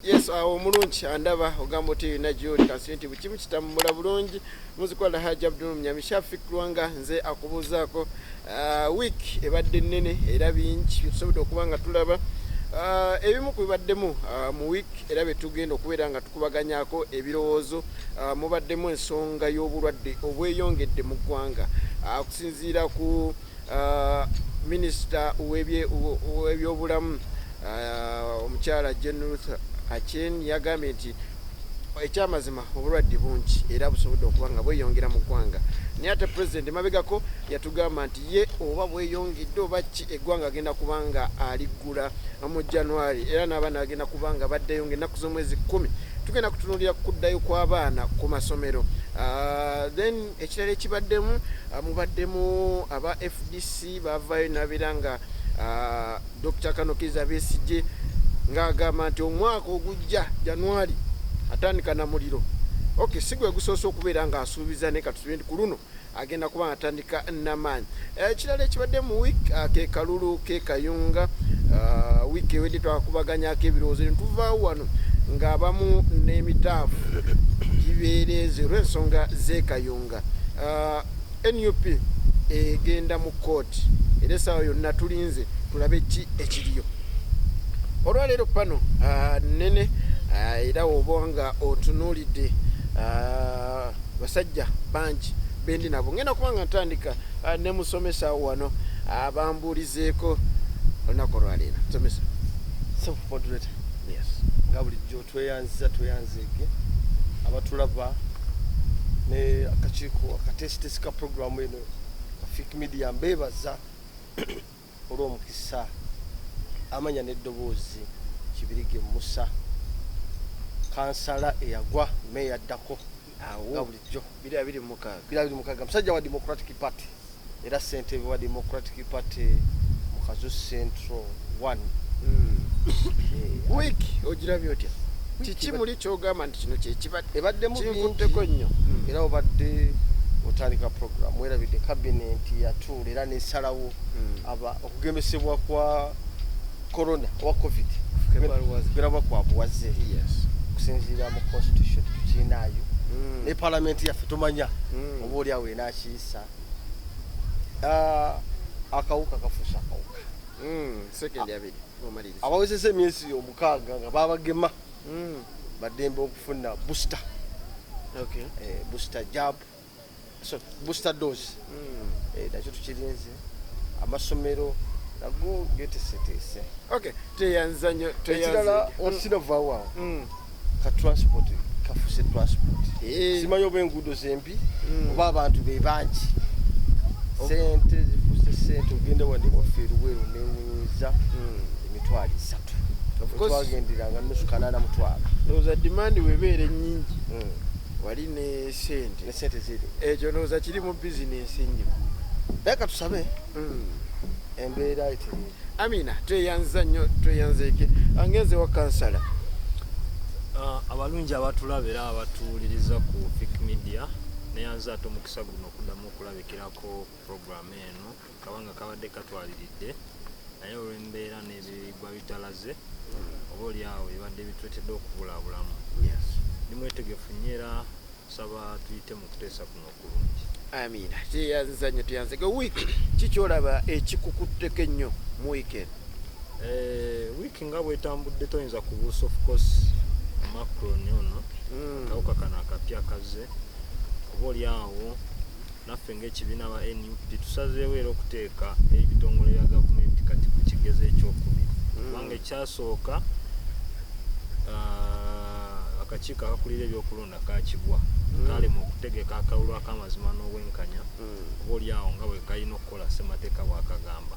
Yes, omulungi andaba ogamba oti najoli kasinti bukimu kitambula bulungi muzikola Haji Abdul Mnyamisha Phiq nze akubuzaako week ebadde nnene era bingi tusobodde okuba nga tulaba ebimu ku bibaddemu mu week era betugenda okubeera nga tukubaganyaako ebirowoozo mubaddemu ensonga y'obulwadde obweyongedde mu ggwanga okusinziira ku minisita w'ebyobulamu omukyala General Achen yagambye nti ekyamazima obulwadde bungi era busobodde okuba nga bweyongera mu ggwanga naye ate pulezidenti mabegako yatugamba nti ye oba bweyongedde oba ki eggwanga agenda kubanga aliggula mu January era n'abaana bagenda kubanga baddeyo ng'ennaku z'omwezi 10 tugenda kutunuulira kuddayo kw'abaana ku masomero then ekirala ekibaddemu mubaddemu aba FDC bavayo n'abeera nga Dr. Kayunga Besigye ng'agamba nti omwaka ogujja January atandika na muliro sigwe gusoose okubeera ng'asuubiza ne katusuubire nti ku luno agenda kuba atandika n'amaanyi ekirala ekibadde mu week ke kalulu ke Kayunga week ewedde twakubaganyako ebirowoozo ne tuvaawo wano ng'abamu n'emitaafu gibeereze olw'ensonga z'e Kayunga NUP egenda mu kooti era essaawa yonna tulinze tulabe ki ekiriyo olwaleero pano nene era oba nga otunuulidde basajja bangi bendi nabo ngenda kuba nga ntandika ne musomesa wano abambuulizeeko olunaku olwaleero musomesa moderator nga bulijjo tweyanzeege abatulaba ne akakiiko akatesitesi ka programu eno Phiq media mbeebaza olw'omukisa amanya n'eddoboozi Kibirige Musa kansala eyagwa meya addako nga bulijjo 2026 musajja wa Democratic Party era ssentebe wa Democratic Party mu Kazo Central 1 week ogirabye otya kiki muli kyogamba nti kino ebaddemu bingi nnyo era obadde otandika program werabidde cabinet yatuula era nesalawo okugemesebwa kwa corona wa covid geraba kwa buwaze kusinziira mu constitution tukiinaayo ne parliament yaffe tumanya oba oli awo enakiisa akawuka kafuusa akawuka abawezesa emyezi 6 nga babagema baddembe okufuna booster booster jab booster dose nakyo tukirinze amasomero nago getesetese teyanza osinavaawo ka transport kafuse transport simanyi oba enguudo zembi oba abantu be bangi sente zifuse sente ogenda wande waffe eruweru newunyiza emitwalo 3 twagenderanga nusu 8 mutwalo ndowooza demand webeera ennyingi wali ne sente ziri ekyo ndowooza kiri mu bizinesi nnyo naye katusabe embeera eteri Amina tweyanza nnyo tweyanzeeke angenze wa kansala abalungi abatulaba era abatuwuliriza ku Phiq media neyanza ate omukisa guno okuddamu okulabikirako programu eno kabanga kabadde katwaliridde naye olw'embeera n'ebigwa bitalaze oba oli awo ebadde bitwetedde okubulaabulamu ndi mwetegefu nnyo era saba tuyite mu kuteesa kuno okulungi. Amina teyanza nnyo tuyanzege week kikyolaba ekikukutteko ennyo mu weekend week nga bwetambudde toyinza kubuusa of course Omicron ono kawuka kano akapya kaze oba oli awo naffe ng'ekibiina ba NUP tusazeewo era okuteeka ebitongole bya gavumenti kati ku kigezo ekyokubiri kubanga ekyasooka akakiiko akakulira ebyokulonda kakigwa kale mu kutegeka akalulu ak'amazima n'obwenkanya oba oli awo nga bwe kalina okukola ssemateeka bw'akagamba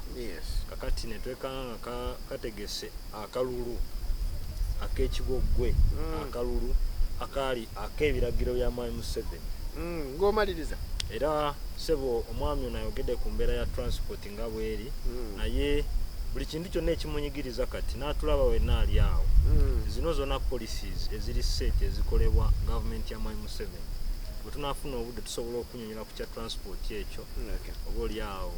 kakati ne twekanga nga kategese akalulu ak'ekiboggwe akalulu akaali ak'ebiragiro bya Mwami Museveni ng'omaliriza era sebo omwami ono ayogedde ku mbeera ya transport nga bweri naye buli kintu kyonna ekimunyigiriza kati n'atulaba wenna ali awo zino zonna policies eziri set ezikolebwa gavumenti ya Mwami Museveni bwe tunaafuna obudde tusobola okunyonyola ku kya transport ekyo oba oli awo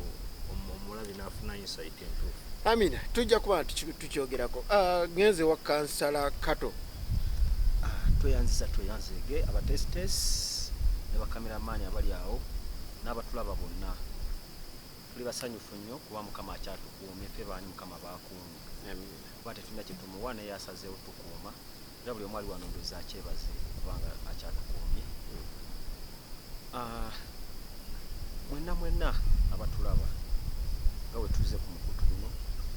omulabi n'afuna insight entuufu. Amina tujja kuba tukyogerako ngenze wa kansala Kato tweyanzege abatestes ne bakameramani abali awo n'abatulaba bonna tuli basanyufu nnyo kuba mukama akyatukuumye ffe baani mukama baakuumye kuba tetulina kye tumuwa naye asazeewo tukuuma era buli omu ali wano ndowooza akyebaze kubanga akyatukuumye mwenna abatulaba nga bwe tuze ku mukutu guno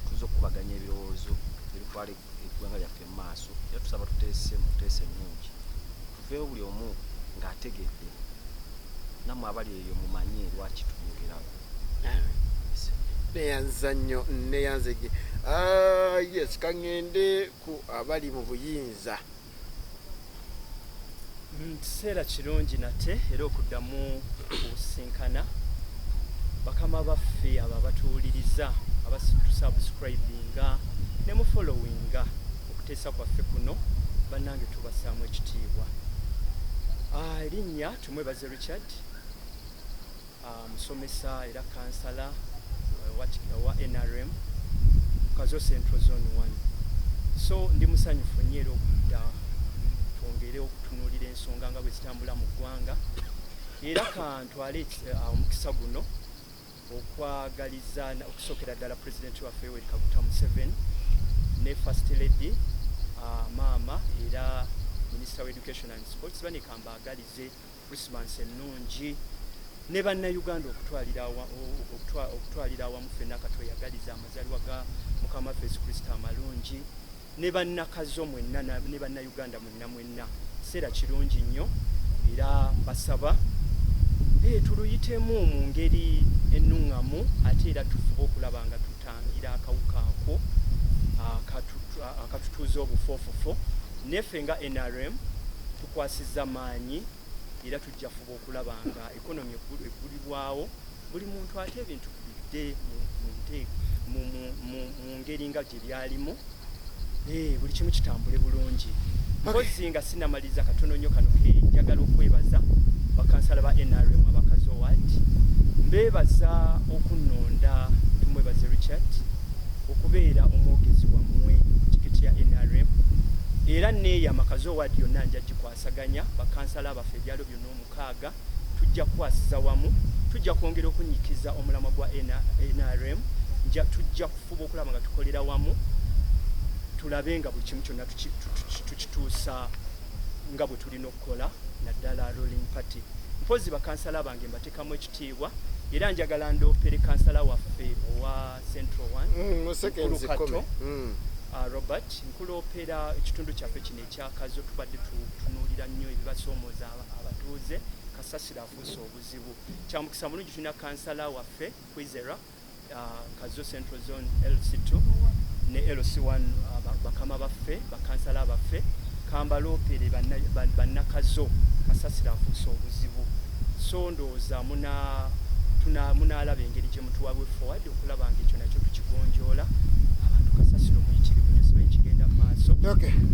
tuze okubaganya ebirowoozo ebitwala eggwanga lyaffe mu maaso era tusaba tuteese ennungi tuveewo buli omu ng'ategedde nammwe abali eyo mumanye lwaki tuyogerako neyanza nnyo neyanzege yes kangende ku abali mu buyinza kiseera kirungi nate era okuddamu okusinkana bakama baffe abo abatuwuliriza abatusubscribinga ne mufollowinga okuteesa kwaffe kuno bannange tubasaamu ekitiibwa erinnya tumwebaze Richard musomesa era kansala wa NRM Kazo Central Zone 1 so ndi musanyufu nnyo era okudda twongere okutunuulira ensonga nga bwe zitambula mu ggwanga era kantwale omukisa guno okwagaliza okusookera ddala pulezidenti waffe Yoweri Kaguta Museveni ne First Lady maama era Minister of Education and Sports banika mbaagalize Christmas ennungi ne bannayuganda okutwalira awamu ffenna katweyagaliza amazaalibwa ga mukama waffe Yesu Kristo amalungi ne bannakazo mwenna ne bannayuganda mwenna kiseera kirungi nnyo era mbasaba tuluyitemu mu ngeri ennuŋŋamu ate era tufuba okulaba nga tutangira akawuka ako akatutuuza obufoofofo neffe nga NRM tukwasiza maanyi era tujja fuba okulaba nga ekonomi eggulibwawo buli muntu ate ebintu bidde mu ngeri nga gye byalimu buli kimu kitambule bulungi mpozi nga sinamaliza katono nnyo kano ke njagala okwebaza bakansala ba NRM abakazi oward mbeebaza okunnonda tumwebaze Richard okubeera omwogezi wammwe tikiti ya NRM era neeyo amakazi oward yonna nja gikwasaganya bakansala abaffe ebyalo byonna omukaaga tujja kukwasiza wamu tujja kwongera okunyikiza omulamwa gwa NRM tujja kufuba okulaba nga tukolera wamu tulabe nga buli kimu kyonna tukituusa nga bwe tulina okukola naddala ruling party mpozi bakansala bange mbateekamu ekitiibwa era njagala ndoopere kansala waffe owa Central 1 Robert nkuloopera ekitundu kyaffe kino ekyakazo tubadde tutunuulira nnyo ebibasoomooza abatuuze kasasira afuusa obuzibu kyamukisa mulungi tulina kansala waffe Kwizera Kazo Central Zone LC2 ne LC1 bakama baffe bakansala baffe kambaloopere bannakazo kasasira afuusa obuzibu so ndowooza munaalaba engeri gye mutuwabwe forward okulaba nga ekyo nakyo tukigonjoola abantu kasasira omuyitirivu nnyo siba kigenda maaso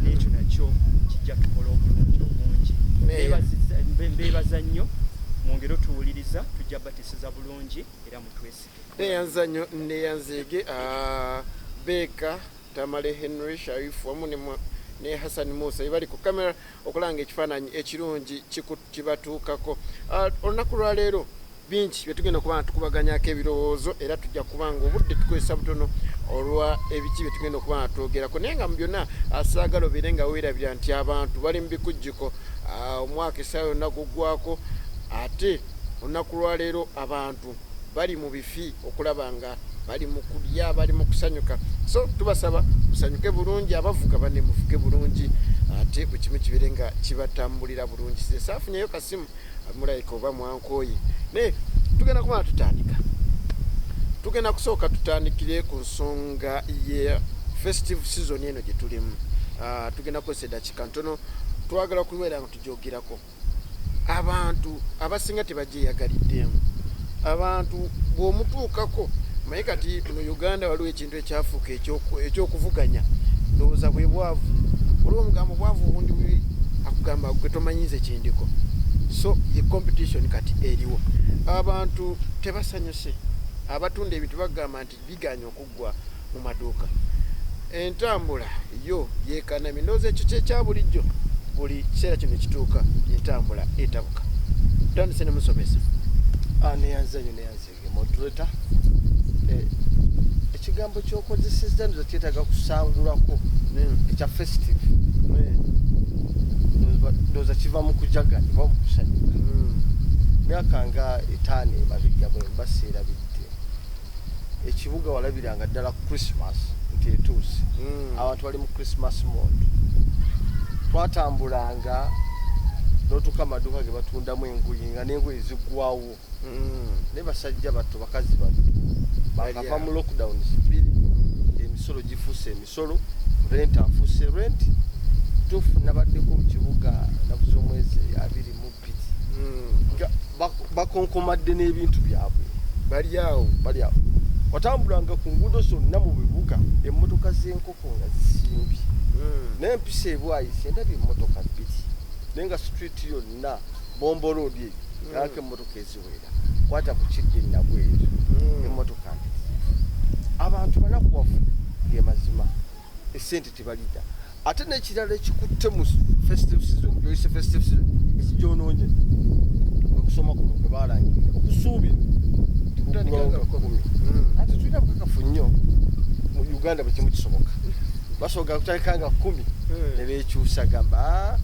n'ekyo nakyo kijja tukola obulungi obungi mbeebaza nnyo mwongere otuwuliriza tujja batisiza bulungi era mutwesige neyanza nnyo neyanzege Beka Tamale Henry Sharif wamu ne Hassan Musa bali ku kamera okulanga ekifaananyi ekirungi kibatuukako olunaku lwa leero bingi bye tugenda kuba tukubaganyako ebirowoozo era tujja kubanga obudde tukozesa butono olwa ebiki bye tugenda okuba natwogerako naye nga mu byonna asaagala obeere nga weerabira nti abantu bali mu bikujjuko omwaka essaawa yonna guggwako ate olunaku lwa leero abantu bali mu bifi okulaba nga bali mu kulya bali mu kusanyuka so tubasaba musanyuke bulungi abavuga banne muvuge bulungi ate bwe kimu kibeere nga kibatambulira bulungi saafunyeyo kasimu mulayika oba mwankooye naye tugenda kuba tugenda kusooka tutandikire ku nsonga ye festive season eno gye tulimu tugenda kukozesa eddakiika ntono twagala kubeera nga tugyogerako abantu abasinga tebagyeyagaliddemu abantu bw'omutuukako maye kati tuno Uganda waliwo ekintu ekyafuuka ekyokuvuganya ndowooza bwe bwavu olwo omugambo bwavu obundi buli akugamba gwe tomanyize kindiko so ye competition kati eriwo abantu tebasanyuse abatunda ebintu bagamba nti biganya okuggwa mu maduuka entambula yo yekanamye ndowooza ekyo kyekya bulijjo buli kiseera kino ekituuka entambula etabuka. Tutandise ne musomesa. Neyanze moderator. Ekigambo ky'okozesezza nzo kyetaaga kusangulako ekya festive. Ndoza kiva mu kujaganya oba mu kusanyuka. Myaka nga 5 emabega bwe mbaseera bitte. Ekibuga walabiranga ddala Christmas nti etuuse. Abantu bali mu Christmas mode. Twatambulanga n'otuuka amaduuka ge batundamu engoye nga n'engoye ziggwawo. Ne basajja bato bakazi bato bakava mu lockdowns 2 emisolo gifuuse emisolo rent afuuse rent tufu nabaddeko mu kibuga naku z'omwezi 22 bakonkomadde n'ebintu byabwe bali awo watambulanga ku nguudo zonna mu bibuga emmotoka z'enkoko nga zisimbye n'empisa ebwayise endabye emmotoka 2 naye nga street yonna bombo road eyo yako emmotoka eziwera kwata ku kidde nabweru emmotoka abantu banakuwafu ge mazima esente tebalida ate n'ekirala ekikutte mu festive season yoyise festive season ekijonoonye okusoma kuno kwe balangirira okusuubira tikutandikanga 10 ate tulina bukakafu nnyo mu Uganda bwe kimu kisoboka basoboka kutandikanga 10 ne beekyusa gamba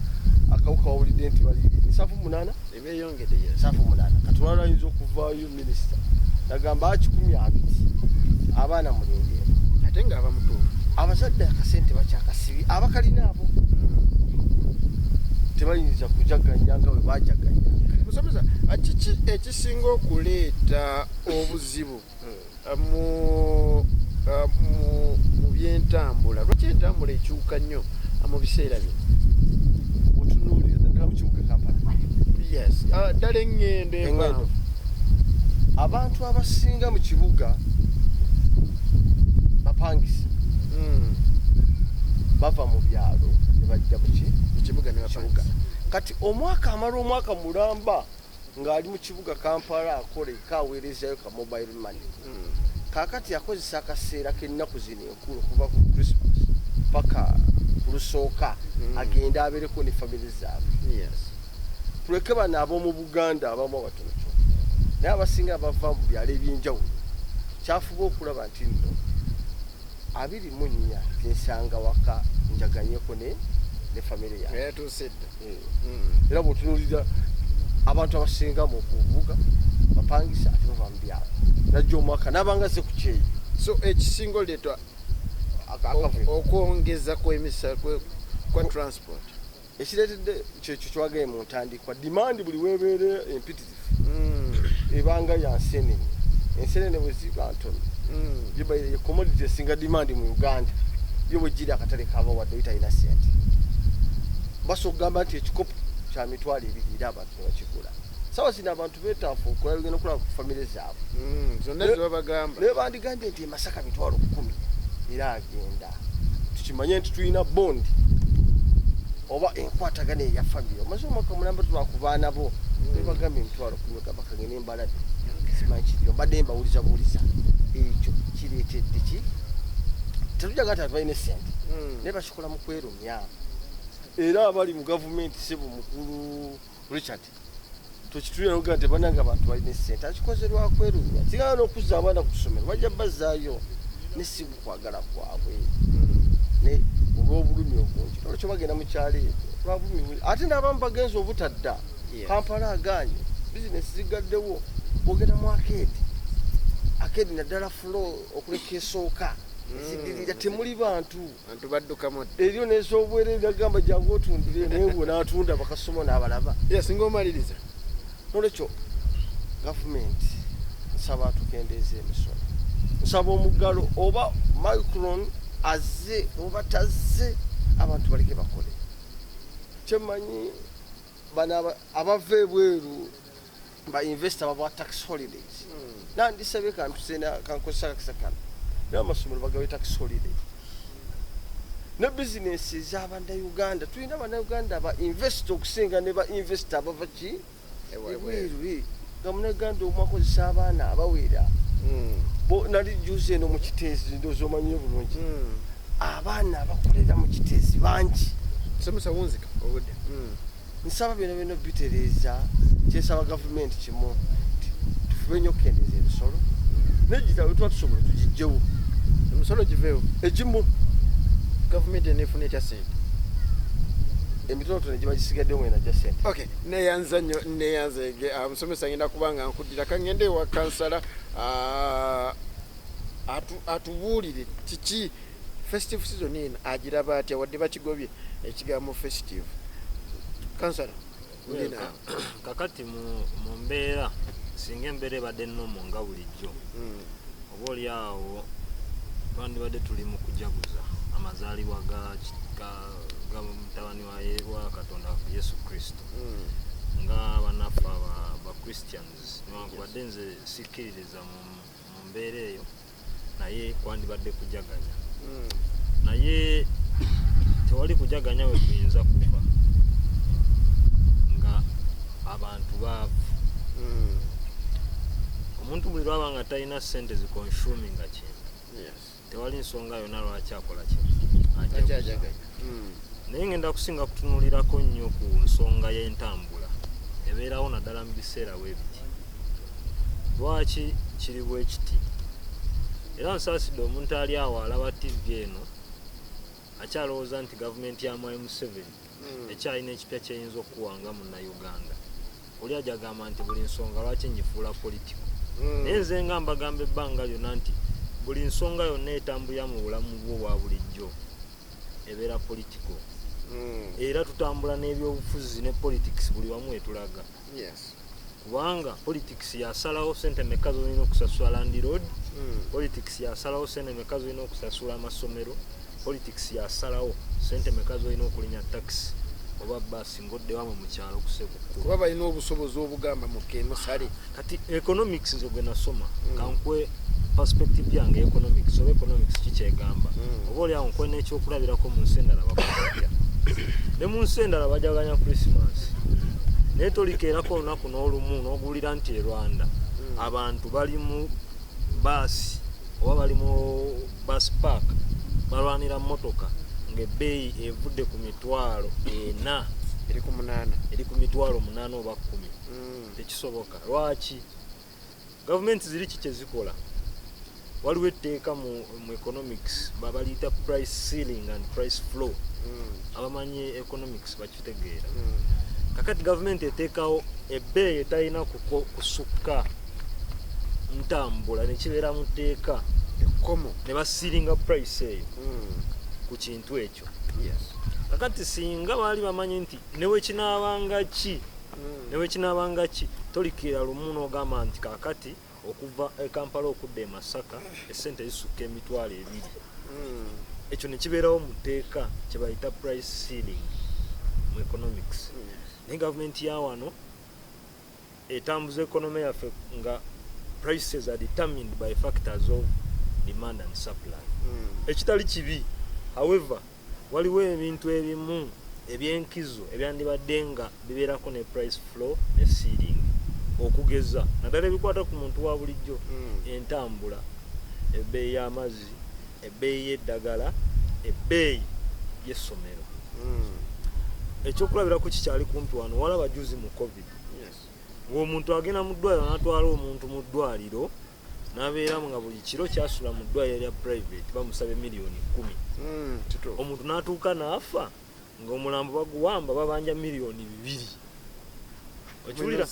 akawuka wawulidde nti bali 7 ebeyongedde 7 katulala ayinza okuvaayo minisita nagamba 12 abaana mulindira ate nga abamutuufu abazadde akasente bakyakasibi abakalina abo tebayinza kujaganya nga bwe bajaganya. Musomesa kiki ekisinga okuleeta obuzibu mu byentambula? Lwaki entambula ekyuka nnyo mu biseera bino? Otunuulira ddala mu kibuga Kampala. Yes, ddala eŋŋendo abantu abasinga mu kibuga bapangisa bava mu byalo ne bajja mu kibuga ne bapangisa. Kati omwaka amala omwaka mulamba ng'ali mu kibuga Kampala akoleka aweerezayo ka mobile money. Kaakati akozesa akaseera k'ennaku zino enkulu kuva ku Christmas paka ku lusooka agenda abeereko ne family zaabwe. Yes. Tuleke bano ab'omu Buganda abamu abatonotono naye abasinga bava mu byalo eby'enjawulo kyafuba okulaba nti nno 24 ensanga waka njaganyeko ne family yange yatuusedde. Era bw'otunuulira abantu abasinga mu kuvuga bapangisa ate bava mu byalo najja omwaka n'abangaze ku kyeyi. So ekisinga oleetwa okwongeza kw'emisa kwa transport ekireetedde kyekyo kywagaye mu ntandikwa dimandi buli weebeere empitirivu ebanga ya enseenene bwe ziba ntono ye commodity esinga dimandi mu Uganda yo bwe giri akatale kaba wadde oyitalina sente basobola okugamba nti ekikopo kya mitwalo 2 era abantu ne bakigula. Sawa zino abantu beetaafu okulabigenda okulaba ku famire zaabwe zonna zebabagamba naye bandigambye nti Masaka mitwalo 10 era agenda tukimanye nti tulina bondi oba enkwatagana eya famire omaze omwaka mulamba twakubaana bo bebagambye emitwalo 10 gabakagenda embalade simanyi kiryo mbadde mbawuliza ekyo kireetedde ki tetujaga nti balina sente naye bakikola mu kwerumya. Era abali mu gavumenti sebo mukulu Richard tukitulira noga nti bananga abantu balina sente akikoze lwa kwerumya sigala n'okuzza abaana ku ssomero bajja bazaayo ne si kwagala kwabwe ne olw'obulumi obungi olwekyo bagenda mu kyalo ebyo lwabulumi ate n'abamu bagenza obutadda Kampala aganye bizinesi zigaddewo bwogenda mu akedi naddala fulo okuleka esooka ezidirira temuli bantu baddukamu eryo n'ez'obwereere agamba jangu otundire naye gwe n'atunda bakasoma n'abalaba singa omaliriza. Nolwekyo gavumenti nsaba atukendeeza emisolo nsaba omuggalo oba Omicron azze oba tazze abantu baleke bakole kyemanyi bano abava ebweru ba investor baba tax holidays nandisabye kankozesa kakisa kano naye amasomero bagawe tax holiday ne bizinesi ez'abannayuganda tulina abannayuganda aba investor okusinga ne ba investor abava ki ebweru nga munnayuganda omu akozesa abaana abawera nali juzi eno mu Kiteezi ndowooza omanyiyo bulungi abaana abakolera mu Kiteezi bangi Somesa wunzika obudde. Nsaba bino bitereza kyesaba gavumenti kimu tufube nnyo okukendeeza ebisolo negitabo tuba tusobola tugijjewo Emisolo giveewo. egimu Gavumenti eneefuna etya ssente. emitonotono egiba gisigaddewo mwena gya ssente. Okay, neyanza nnyo neyanzege musomesa ngenda kubanga nkuddira kangende ewa kansala atubuulire kiki festive season eno agiraba atya wadde bakigobye ekigambo festive. Kansala kakati mu mbeera singa embeera ebadde nnomo nga bulijjo oba oli awo twandibadde tuli mu kujaguza amazaalibwa ga mutabani wa Katonda Yesu Kristo nga banaffe aba Christians newankubadde nze sikkiririza mu mbeera eyo naye kwandibadde kujaganya naye tewali kujaganya we kuyinza kufa nga abantu baavu omuntu buli lwaba nga talina ssente ziconsuminga kintu tewali nsonga yonna lwaki akola ajaganya. naye ngenda kusinga kutunulirako nnyo ku nsonga y'entambula ebeerawo naddala mu biseera weebiti lwaki kiri bwe kiti era nsaasidde omuntu ali awo alaba TV eno akyalowooza nti gavumenti ya M7 ekyalina ekipya kyeyinza okuwanga mu Uganda oli ajagamba nti buli nsonga lwaki nyifuula politiko naye nze nga mbagamba ebbanga lyonna nti buli nsonga yonna etambulira mu bulamu bwo bwa bulijjo ebeera politiko era tutambula n'ebyobufuzi ne politics buli wamu etulaga kubanga politics yasalawo sente meka zolina okusasula land road politics yasalawo sente meka zolina okusasula amasomero politics yasalawo sente meka zolina okulinya taxi oba basi ngodde wamwe mu kyalo kusekuko kuba balina obusobozi obugamba mu kemusale kati economics nze gwe nasoma kankwe perspective yange economics oba economics kikyegamba oba oli awo nkwe n'ekyokulabirako mu nsi endala bakulatya ne mu nsi endala bajaganya Christmas naye tolikeerako olunaku n'olumu n'oguwulira nti e Rwanda abantu bali mu baasi oba bali mu bus park balwanira mmotoka ng'ebbeeyi evudde ku mitwalo 4 eri ku mitwalo 8 oba 10 tekisoboka. Lwaki? Gavumenti ziri kye zikola. Waliwo etteeka mu economics babaliyita price ceiling and price floor. Abamanyi economics bakitegeera. Kakati gavumenti eteekawo ebbeeyi etalina kusukka ntambula ne kibeera mu tteeka ekkomo ne basiringa price eyo ku kintu ekyo. Kakati singa baali bamanyi nti newe kinaabanga ki tolikeera lumu n'ogamba nti kakati okuva e Kampala okudda e Masaka essente zisukka emitwalo 2. Ekyo ne kibeerawo mu tteeka kye bayita price ceiling mu economics. Naye gavumenti ya wano etambuza economy yaffe nga prices are determined by factors of demand and supply. Ekitali kibi. However, waliwo ebintu ebimu ebyenkizo ebyandibadde nga bibeerako ne price floor ne ceiling okugeza naddala ebikwata ku muntu wa bulijjo entambula, ebbeeyi y'amazzi, ebbeeyi y'eddagala, ebbeeyi y'essomero. Ekyokulabirako kikyali kumpi wano walaba juzi mu COVID. Ng'omuntu agenda mu ddwaliro n'atwala omuntu mu ddwaliro n'abeeramu nga buli kiro kyasula mu ddwaliro lya private bamusaba miliyoni 10. Omuntu n'atuuka n'afa ng'omulambo baguwamba babanja miliyoni 2. Okiwulira?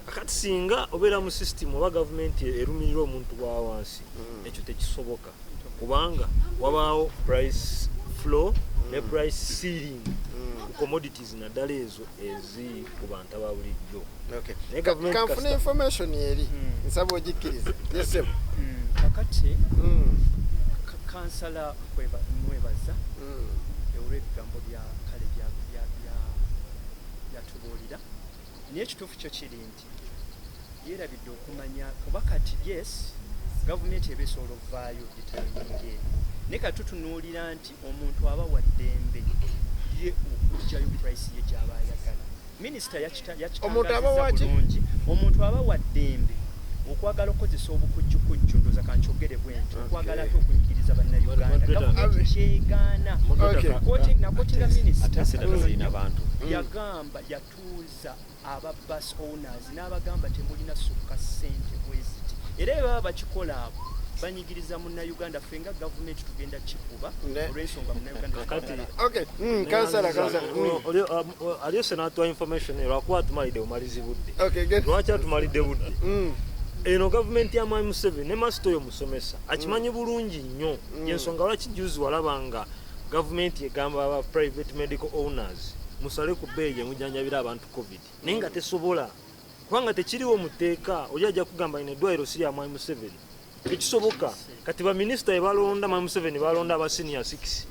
Akati singa obeera mu system oba gavumenti erumirira omuntu wa wansi ekyo tekisoboka kubanga wabaawo price floor ne price ceiling ku commodities naddala ezo eziri ku bantu aba bulijjo. Kanfuna information eri nsaba ogikkirize. Yesebo kakati kansala mwebaza olw'ebigambo bya kale byatubuulira naye ekituufu kyo kiri nti yeerabidde okumanya kuba kati yes gavumenti ebeesobola okuvaayo gitayiminga eri naye kati tutunuulira nti omuntu aba wa ddembe ye okugyayo price ye gy'aba ayagala. Minisita yakitangazizza bulungi omuntu aba wa ddembe okwagala okukozesa obukujjukujju ndooza kankyogere bwenti okwagala ate okunyigiriza kubuza bannayuganda gavumenti kyegaana nakotinga minisita abantu yagamba yatuuza aba bus owners n'abagamba temulina sukka ssente bweziti era baba bakikola abo banyigiriza munnayuganda ffe nga gavumenti tugenda kikuba olw'ensonga munnayuganda aliyo senatuwa information lwakuba tumalidde bumalizi budde lwaki atumalidde budde eno gavumenti ya Mwami Museveni ne masito yo musomesa akimanyi bulungi nnyo yensonga lwaki juzi walaba nga gavumenti egamba aba private medical owners musale ku bbeeyi emujjanjabira abantu covid naye nga tesobola kubanga tekiriwo muteeka oli ajja kugamba ine eddwaliro si lya Mwami Museveni tekisoboka kati baminisita ebalonda Mwami Museveni balonda aba senior 6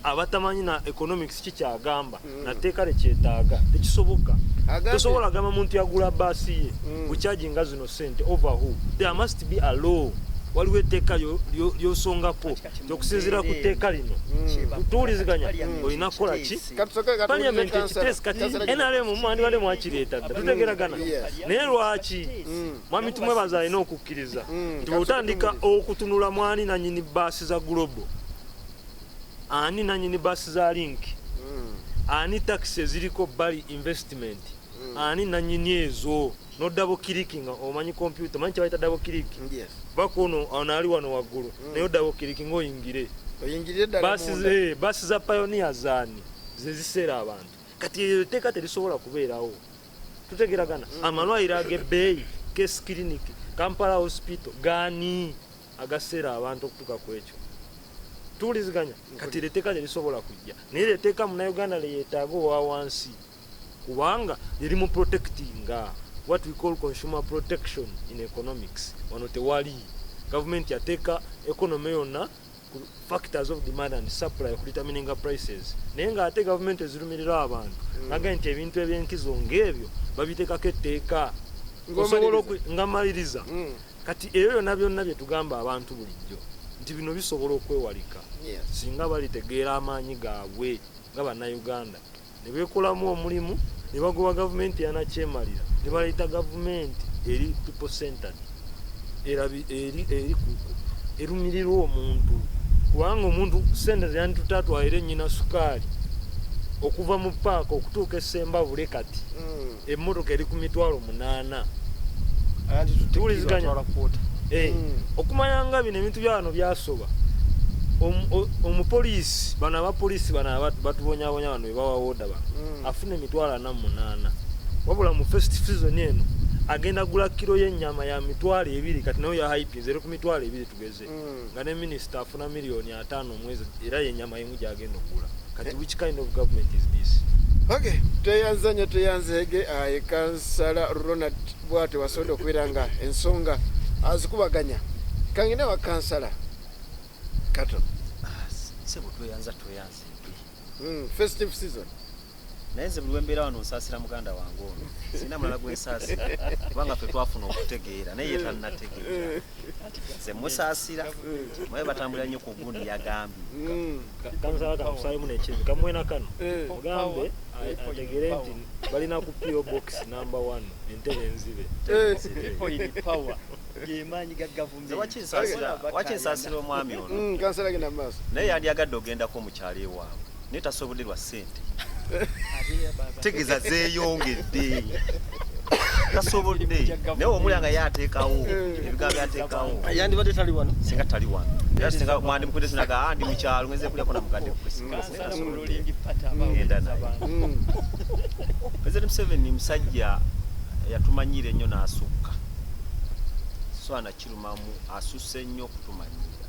abatamanyi na economics kikyagamba nateeka lekyetaaga tekisoboka tosobola gamba muntu yagula baasi ye bukyajinga zino sente over who there must be a law waliwo etteeka lyosongapo okusinziira ku tteeka lino tuwuliziganya olina kukola ki paliamenti ekiteesi kati NRM mwandibadde mwakireeta dda tutegeragana naye lwaki mwami tumwebaza alina okukkiriza nti bwotandika okutunula mwani nanyini baasi za global ani nanyini baasi za link ani taxi eziriko bali investment ani nanyini ezo no double clicking omanyi computer manyi kyabaita double clicking bakono ali wano waggulu naye double clicking oyingire basi za pioneers ani zeziseera abantu kati eyo teeka terisobola kubeerawo tutegeragana amalwaliro ag'ebbeeyi case clinic Kampala hospital gani agaseera abantu okutuuka ku ekyo tuwuliziganya kati leteeka terisobola kujja naye leteeka munnayuganda leyeetaaga owa wansi kubanga lirimu protectinga what we call consumer protection in economics wano tewali government yateeka economy yonna factors of demand and supply okudetermininga prices naye nga ate government ezirumirira abantu naga nti ebintu ebyenkizo ng'ebyo babiteekako etteeka osobola ngamaliriza kati ebyo byonna byonna bye tugamba abantu bulijjo nti bino bisobola okwewalika singa balitegeera amaanyi gaabwe nga bannayuganda ne beekolamu omulimu ne bagoba gavumenti yanakyemalira ne baleeta gavumenti eri people centered eri erumirirwa omuntu kubanga omuntu sente zyanitutatwalire nnyina sukaali okuva mu paaka okutuuka esembabule kati emmotoka eri ku mitwalo 8 tuwuliziganya okumanya nga bino ebintu byawano byasoba omupoliisi bano abapoliisi bano batubonyabonya bano bebawawoda bano afuna emitwalo 48 wabula mu first season eno agenda gula kilo y'ennyama ya mitwalo 2 kati nayo ya hypes eri ku mitwalo 2 tugeze nga ne minisita afuna $5 million omwezi era y'ennyama emu gyagenda okugula kati which kind of government is this? Okay, teyanzege kansala Ronald bwate wasobola okubeera nga ensonga azikubaganya kangine wa kansala kato sebo tweyanze festive season naye nze buli wembeera wano nsaasira muganda wange ono sina mulala gwensaasira kubanga ffe twafuna okutegeera naye ye talinategeera nze musaasira mwaye batambulira nnyo ku gundi yagambye kansala kamusalimu nekibi kamwena kano mugambe ategere nti balina ku PO box number 1 entebe enzibe yemanyi ga gavumenti wakinsaasira omwami ono kansala genda maaso naye yandyagadde ogendako mu kyalo ewaabwe naye tasobolerwa ssente tegeeza zeeyongedde tasobodde naye omulanga yateekawo ebigambo byateekawo yandibadde tali wano singa tali wano era singa mwandi mukwete sinaga ndi mu kyalo ngenze kulyako na mukadde kugenda naye President Museveni musajja yatumanyira ennyo n'asukka so anakirumamu asusse nnyo okutumanyira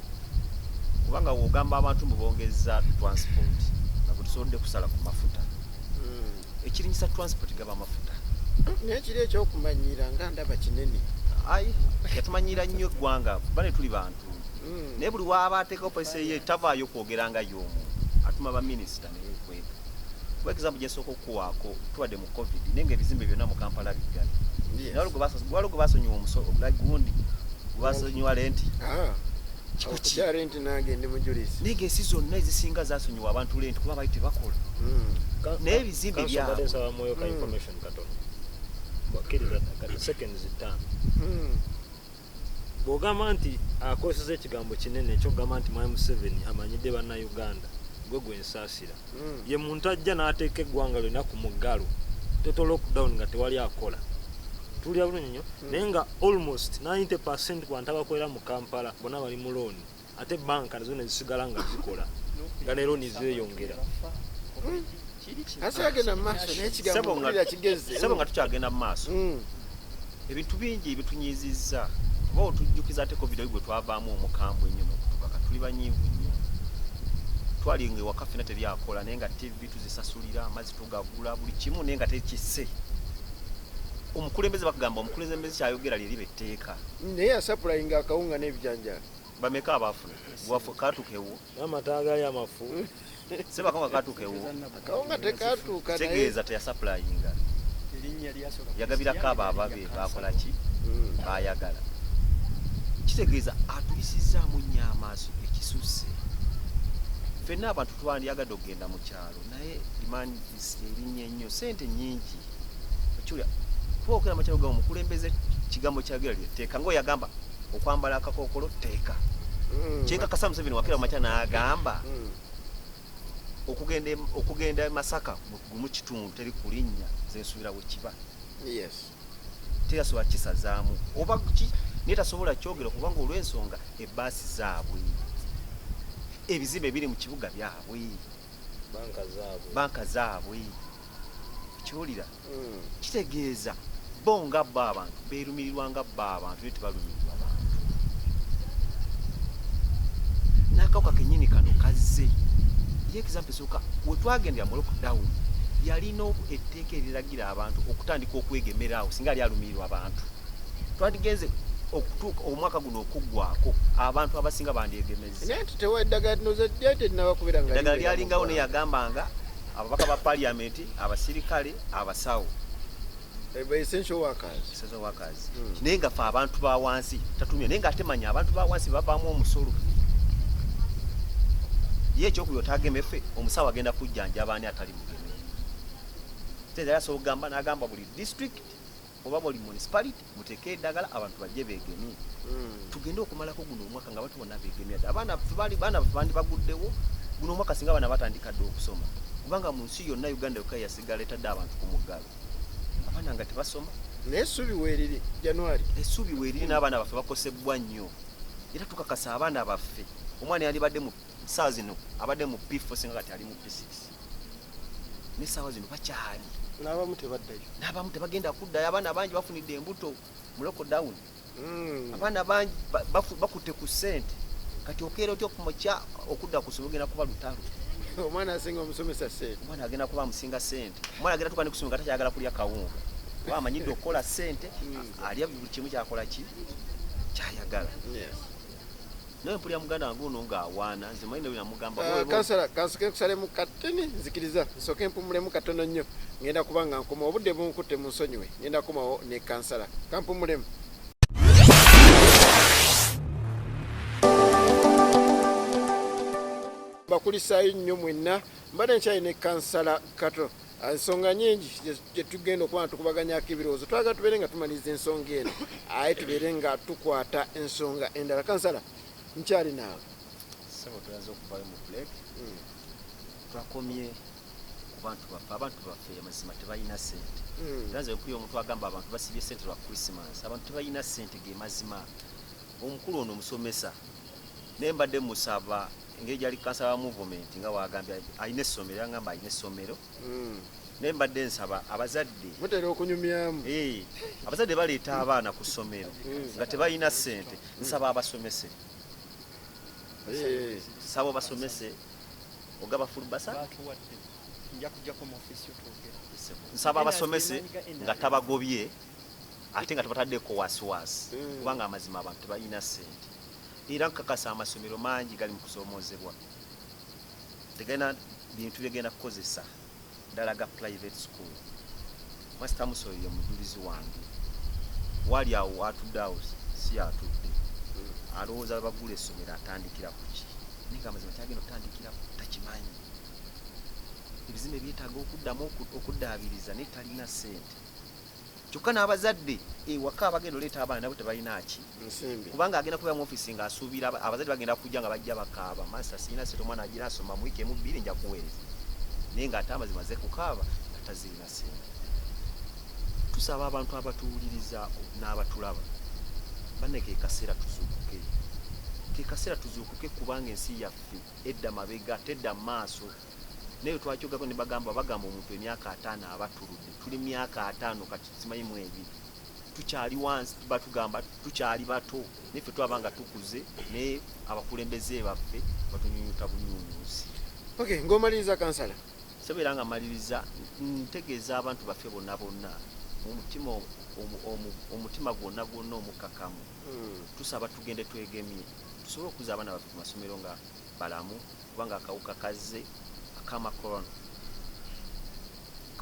kubanga wogamba abantu mubongeza transport nakutusonde kusala ku mafuta ekirinyisa transport gaba mafuta naye kiri ekyokumanyira nga ndaba kinene ayi yatumanyira nnyo eggwanga bane tuli bantu naye buli waaba ateekawo polisi ye tavaayo kwogera y'omu atuma baminisita naye kwega for example gyensooka okukuwaako tuwadde mu covid naye ngaebizimbe byonna mu Kampala biggale waliwo gwe basonyiwa omusolo gundi gwebasonyiwa lenti okutya lenti nange ndi mujulisi naye ng'ensi zonna ezisinga zasonyiwa abantu lenti kuba bali tebakola naye ebizimbe byabwe bw'ogamba nti akozesa ekigambo kinene ekyokugamba nti Mwami Museveni amanyidde bannayuganda gwe gwensaasira ye muntu ajja n'ateeka eggwanga lyonna ku muggalo total lockdown nga tewali akola tulya bulungi nnyo naye nga almost 90% ku bantu abakolera mu Kampala bonna bali mu looni ate banka nazo ne zisigala nga zikola nga ne looni zeeyongera asagenda mu maaso n'ekigambo mpulira kigeze sebo nga tukyagenda mu maaso ebintu bingi bitunyiizizza oba otujjukiza ate covid gwe twavaamu omukambwe ennyo n'okutukaka tuli banyiivu nnyo twalinga ewaka ffena teryakola naye nga tv tuzisasulira amazzi tugagula buli kimu naye nga tekisse omukulembeze bakugamba omukulembeze kyayogera lyeri betteeka naye asapulanyinga akawunga n'ebijanjalo bameka abafuna wafu katukewo n'amataaga y'amafu seba kawunga katukewo akawunga tekatuuka tegeeza teyasapulanyinga yagabirako abo ababe bakola ki bayagala kitegeeza atuyisizaamu nnyo amaaso ekisusse ffenna abantu twandyagadde okugenda mu kyalo naye limandis erinnya ennyo sente nnyingi okyulya twokera mu kyalo gamu omukulembeze kigambo kyagera lyetteeka ngaoyagamba okwambala akakookolo tteeka kyenkakasa Museveni wakera mu makya n'agamba okugenda e Masaka mu kitundu teri kulinnya zensuubira bwe kiba teyasobola kisazaamu oba naye tasobola kyogera kubanga olw'ensonga ebbaasi zaabwe ebizimbe biri mu kibuga byabwe banka zaabwe ekiwulira kitegeeza bo nga bo abantu beerumirirwa nga bo abantu naye tebalumirirwa abantu n'akawuka kennyini kano kazze ye example esooka we twagendera mu lockdown yalina etteeka eriragira abantu okutandika okwegemerawo singa ali alumirirwa abantu twandigenze okutuuka omwaka guno okuggwako abantu abasinga bandyegemezi naye tutewa eddagala tinozadde tetinabakubira nga eddagala lyalingawo naye yagambanga ababaka ba paliamenti abasirikale abasawo essential workers naye nga fe abantu ba wansi tatumya naye nga atemanya abantu ba wansi bavaamu omusolo ye ekyokubiri otageme ffe omusawo agenda kujjanja abaani atali mugeme teeza yasobola okugamba n'agamba buli district oba buli municipality muteeke eddagala abantu bajje beegemye tugende okumalako guno omwaka nga batu bonna beegemye abaana bandi baguddewo guno omwaka singa abaana batandika dde okusoma kubanga mu nsi yonna Uganda yokka yasigala etadde abantu ku muggalo abaana nga tebasoma naye essuubi weeriri January essuubi weeriri n'abaana baffe bakosebwa nnyo era tukakasa abaana baffe omwana yandibadde mu saawa zino abadde mu P4 singa kati ali mu P6 n'essaawa zino bakyali n'abamu tebaddayo n'abamu tebagenda kuddayo abaana bangi bafunidde embuto mu lockdown abaana bangi bakutte ku ssente kati okeera otya okumukya okudda ku ssomero ogenda kuba lutalo omwana asinga omusomesa ssente omwana agenda kuba amusinga ssente omwana agenda tukane kusomero nga takyagala kulya kawunga kuba amanyidde okukola ssente alya buli kimu kyakola ki kyayagala naye mpulira muganda wange ono ng'awaana nze manyi nabina mugamba kansala kansoke nkusalemu kateni nzikiriza nsoke mpumulemu katono nnyo ngenda kuba nga nkoma obudde bunkutte mu nsonyiwe ngenda kukomawo ne kansala kampumulemu bakulisaayo nnyo mwenna mbadde nkyali ne kansala kato ensonga nyingi gyetugenda okuba nga tukubaganyako ebirowoozo twagala tubeere nga tumaliriza ensonga eno aye tubeere nga tukwata ensonga endala kansala nkyali naawe sebo tuyaze okuvayo mu break twakomye ku abantu baffe amazima tebalina ssente nze mpulira omuntu agamba abantu basibye ssente lwa Christmas abantu tebalina ssente ge mazima omukulu ono omusomesa naye mbadde musaba engeri gyali kansala movement nga wagambye alina essomero yagamba alina essomero naye mbadde nsaba abazadde mutera okunyumyamu abazadde baleeta abaana ku ssomero nga tebalina ssente nsaba abasomese sabo basomese ogaba fulubasa nsaba abasomese nga tabagobye ate nga tebataddeko wasiwasi kubanga amazima abantu tebalina ssente era nkakasa amasomero mangi gali mu kusoomozebwa tegena bintu byegenda kukozesa ddala ga private school Master Musoyo ye mujulizi wange wali awo atudde awo si atudde alowooza bagula essomero atandikira ku ki naye nga amazima kyagenda okutandikira takimanyi ebizimbe byetaaga okuddamu okuddaabiriza naye talina ssente kyokka n'abazadde ewaka abagenda oleeta abaana nabo tebalina ki kubanga agenda kubeera mu ofisi ng'asuubira abazadde bagenda kujja nga bajja bakaaba masa sirina sente omwana agira asoma mu wiiki emu bbiri nja kuweereza naye ng'ate amazima ze kukaaba nga tazirina sente. Tusaba abantu abatuwuliriza n'abatulaba banne ke kaseera tuzuukuke kubanga ensi yaffe edda mabega tedda mu maaso naye twakyogako ne bagamba omuntu emyaka 5 abatuludde tuli myaka 5 kati simanyi mu ebiri tukyali wansi batugamba tukyali bato niffe twabanga tukuze naye abakulembeze baffe batunyunyuta bunyunyusi. Okay, ng'omaliriza kansala sebeera nga maliriza ntegeeza abantu baffe bonna omutima gwonna omukakamu tusaba tugende twegemye tusobole okuza abaana baffe ku masomero nga balamu kubanga akawuka kazze Omicron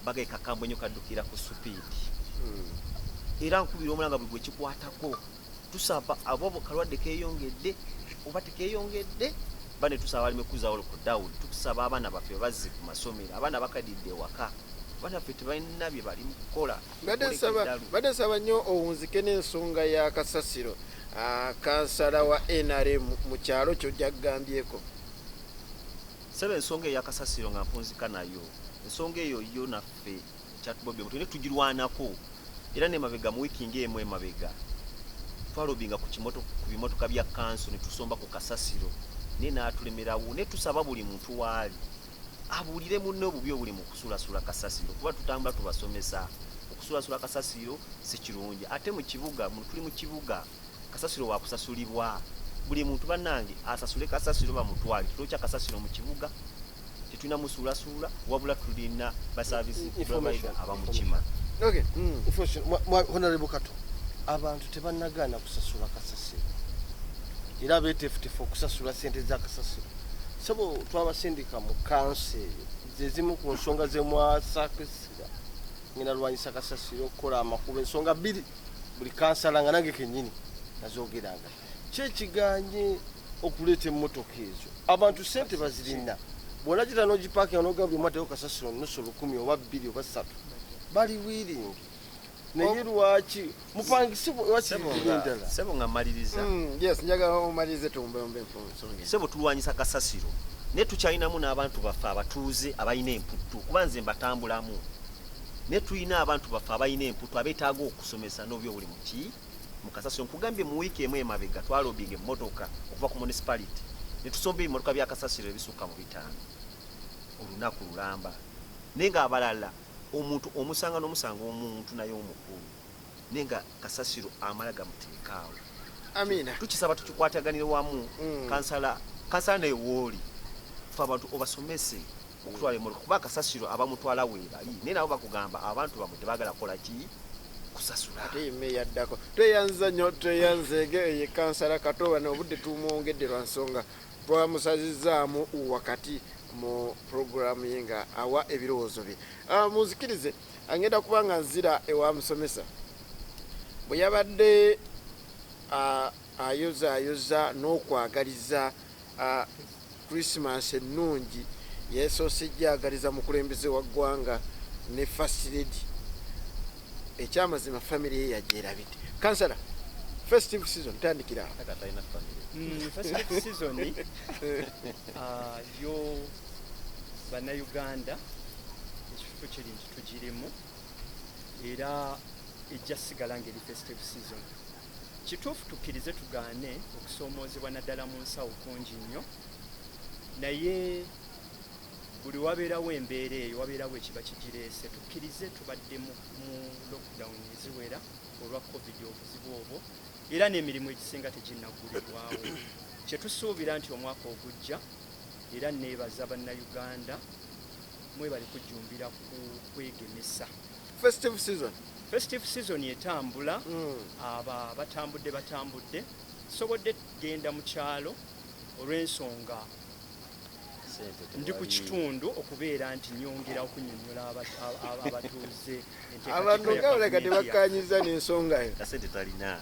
bagay kakambwe nyo kadukira ku supiidi era nkubira omulanga bwe kikwatako tusaba abo kalwadde keyongedde oba tekeyongedde bane tusaba alime kuzawo ku down tusaba abaana baffe bazze ku masomero abaana bakadidde waka abaana baffe tebalina bye bali mu kukola badde nsaba nnyo owunzike n'ensonga ya kasasiro kansala wa NRM mu kyalo kyo jaggambyeko sebe ensonga ya kasasiro nga mpunzika nayo ensonga eyo yo naffe chatbobye mutune tugirwanako era ne mabega mu wiki ng'emu emabega twalobinga ku bimotoka bya kanso ne tusomba ku kasasiro ne natulemerawo ne tusaba buli muntu waali abulire munno obubi obuli mu kusulasula kasasiro kuba tutambula tubasomesa okusulasula kasasiro si kirungi ate mu kibuga tuli mu kibuga kasasiro wa kusasulibwa buli muntu bannange asasule kasasiro bamutwali tulocha kasasiro mu kibuga tetuna musulasula wabula tulina ba service provider abamukima. Okay, honorable Kato abantu tebannagaana kusasula kasasiro era betefutefu okusasula sente za kasasiro sabo twabasindika mu council zezimu ku nsonga zemwasakisira ngina lwanyisa kasasiro kola amakuba ensonga bbiri buli kansala nga nange kennyini nazogeranga kyekiganye okuleeta emmotoka ezo abantu sente bazirina bwona gira n'ogipaakinga n'ogabula omwateyo kasasiro nusu 10 oba 2 oba 3 bali wiringi naye lwaki mupangisibwa sebo nga maliriza yes njagala omalirize tumbembe ensonga sebo tulwanyisa kasasiro ne tukyalinamu n'abantu baffe abatuuze abalina emputtu kuba nze mbatambulamu ne tulina abantu baffe abalina emputtu abeetaaga okusomesa n'obyo buli muki mukasasiro nkugambye mu wiiki emu emabega twalobinga emmotoka okuva ku municipality ne tusomba ebimotoka bya kasasiro ebisukka mu 5 olunaku lulamba naye nga abalala omuntu omusanga n'omusanga omuntu naye omukulu naye nga kasasiro amala gamuteekaawo. Amina tukisaba tukikwataganire wamu kansala naye wooli fe abantu obasomese okutwala emmotoka kuba kasasiro abamutwala weebali naye nabo bakugamba abantu bamwe tebaagala kukola ki kusasula ate ime yaddako tweyanza nnyo tweyanzeege ye kansala Katoba n'obudde tumwongedde lwa nsonga twamusazizaamu wakati mu programu ye nga awa ebirowoozo bye. Muzikirize agenda kubanga nzira ewa musomesa bwe yabadde ayoza n'okwagaliza Christmas ennungi yeesoose jyagaliza mukulembeze wa ggwanga ne First Lady ekyamazima family ye yagyerabidde. Kansala festive season tandikira festive season yo bannayuganda ekifo kiri nti tugirimu era ejja sigala ngeri festive season kituufu tukkirize tugaane okusoomoozebwa naddala mu nsawo kungi nnyo naye buli wabeerawo embeera eyo wabeerawo ekiba kigireese tukkirize tubadde mu lockdown eziwera olwa covid obuzibu obwo era n'emirimu egisinga teginnaggulirwawo kyetusuubira nti omwaka ogujja era neebaza bannayuganda mwebali kujjumbira ku kwegemesa. Festive season etambula aba batambudde sobodde genda mu kyalo olw'ensonga ndi ku kitundu okubeera nti nyongera okunyonnyola abatuuze abantu ngabuleka tebakanyiza n'ensonga yo kasente talina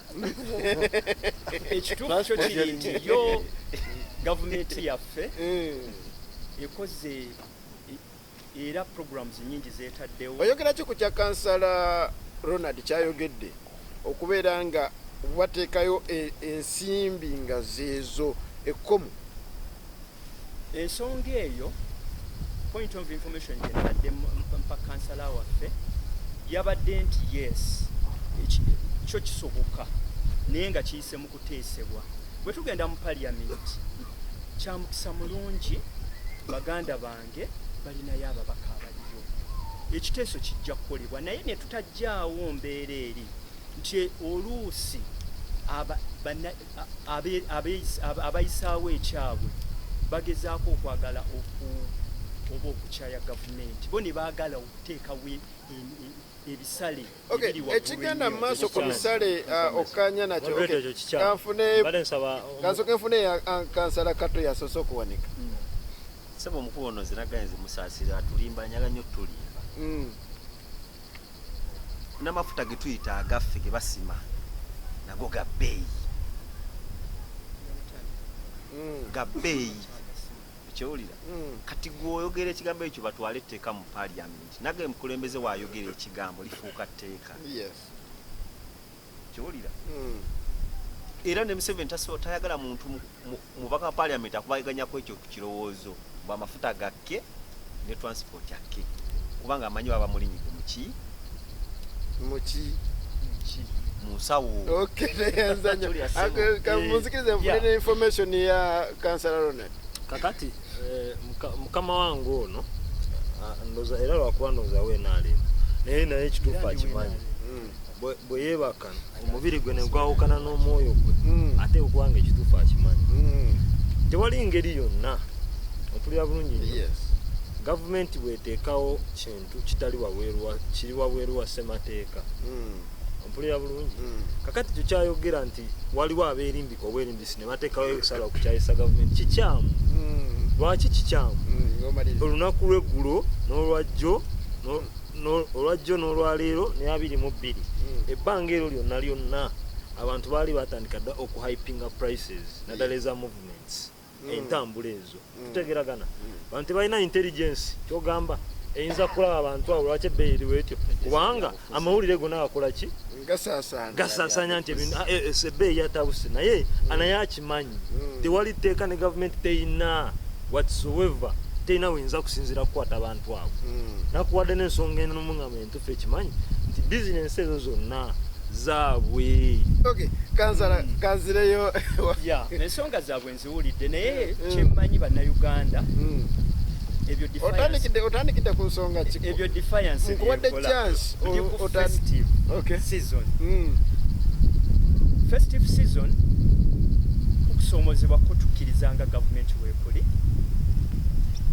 ekituufu kyo kiri nti yo gavumenti yaffe ekoze era programs nyingi zeetaddewo. oyogera ki ku kya kansala Ronald kyayogedde okubeera nga bateekayo ensimbi nga zeezo ekkomo. Ensonga eyo point of information gyenabadde mpa kansala waffe yabadde nti yes kyo kisoboka naye nga kiyise mu kuteesebwa. Bwe tugenda mu parliament kyamukisa mulungi baganda bange balinayo ababaka abaliyo, ekiteeso kijja kukolebwa naye ne tutajjaawo mbeera eri nti oluusi abayisaawo ekyabwe bagezaako okwagala oba okukyaya gavumenti bo ne baagala okuteekawo ebisale ekigenda mu maaso ku bisale okkaanya nakyo kanfune kansala kato yasoose okuwanika sebo omukulu ono zinaganze musaasira atulimbanya nnyo tulimba n'amafuta ge tuyita agaffe ge basima nago ga bbeeyi ekyowulira kati gweoyogera ekigambo ekyo batwale etteeka mu paliamenti nage mukulembeze waayogera ekigambo lifuuka tteeka ekyowulira era ne Museveni tayagala muntu mubaka wa paliamenti akubaganyako ekyo ku kirowoozo bw'amafuta gakke ne transport yakke kubanga amanyi baba mulinyigo muki musawo munzikirize nfune ne information ya kansala Ronald kakati mukama wange ono ndoza era lwakuba ndoza weenaalimu naye ekituufu akimanyi bwe yeebaka omubiri gwe ne gwawukana n'omwoyo gwe ate okubanga ekituufu akimanyi tewali ngeri yonna ompulira bulungi nnyo gavumenti bweteekawo kintu kiri wabweru wa ssemateeka ompulira bulungi kakati tukyayogera nti waliwo abeerimbika obwerimbisi ne bateekawo ebisala okukyayisa gavumenti kikyamu lwaki kikyamu olunaku lw'eggulo n'olwajjo n'olwaleero ne 22 ebbanga ero lyonna abantu baali batandika dda okuhypinga prices naddala eza movements entambula ezo tutegeragana abantu tebalina intelligence kyogamba eyinza kulaba abantu abo lwaki ebbeeyi eriwo etyo kubanga amawulire gonna gakola ki gasaasanya nti ebbeeyi yatabuse naye anayakimanyi tewali tteeka ne gavumenti teyina whatsoever teyina weyinza kusinzira kukwata abantu abo nakuwadde n'ensonga enomuŋŋama entufu ekimanyi nti bizinensi ezo zonna zaabwe kanzireyo ensonga zaabwe nziwulidde naye kyemmanyi bannayuganda otandikidde ku nsonga ebyo defiance nkuwadde chance festive season okusoomozebwa ko tukkirizanga gavumenti weekuli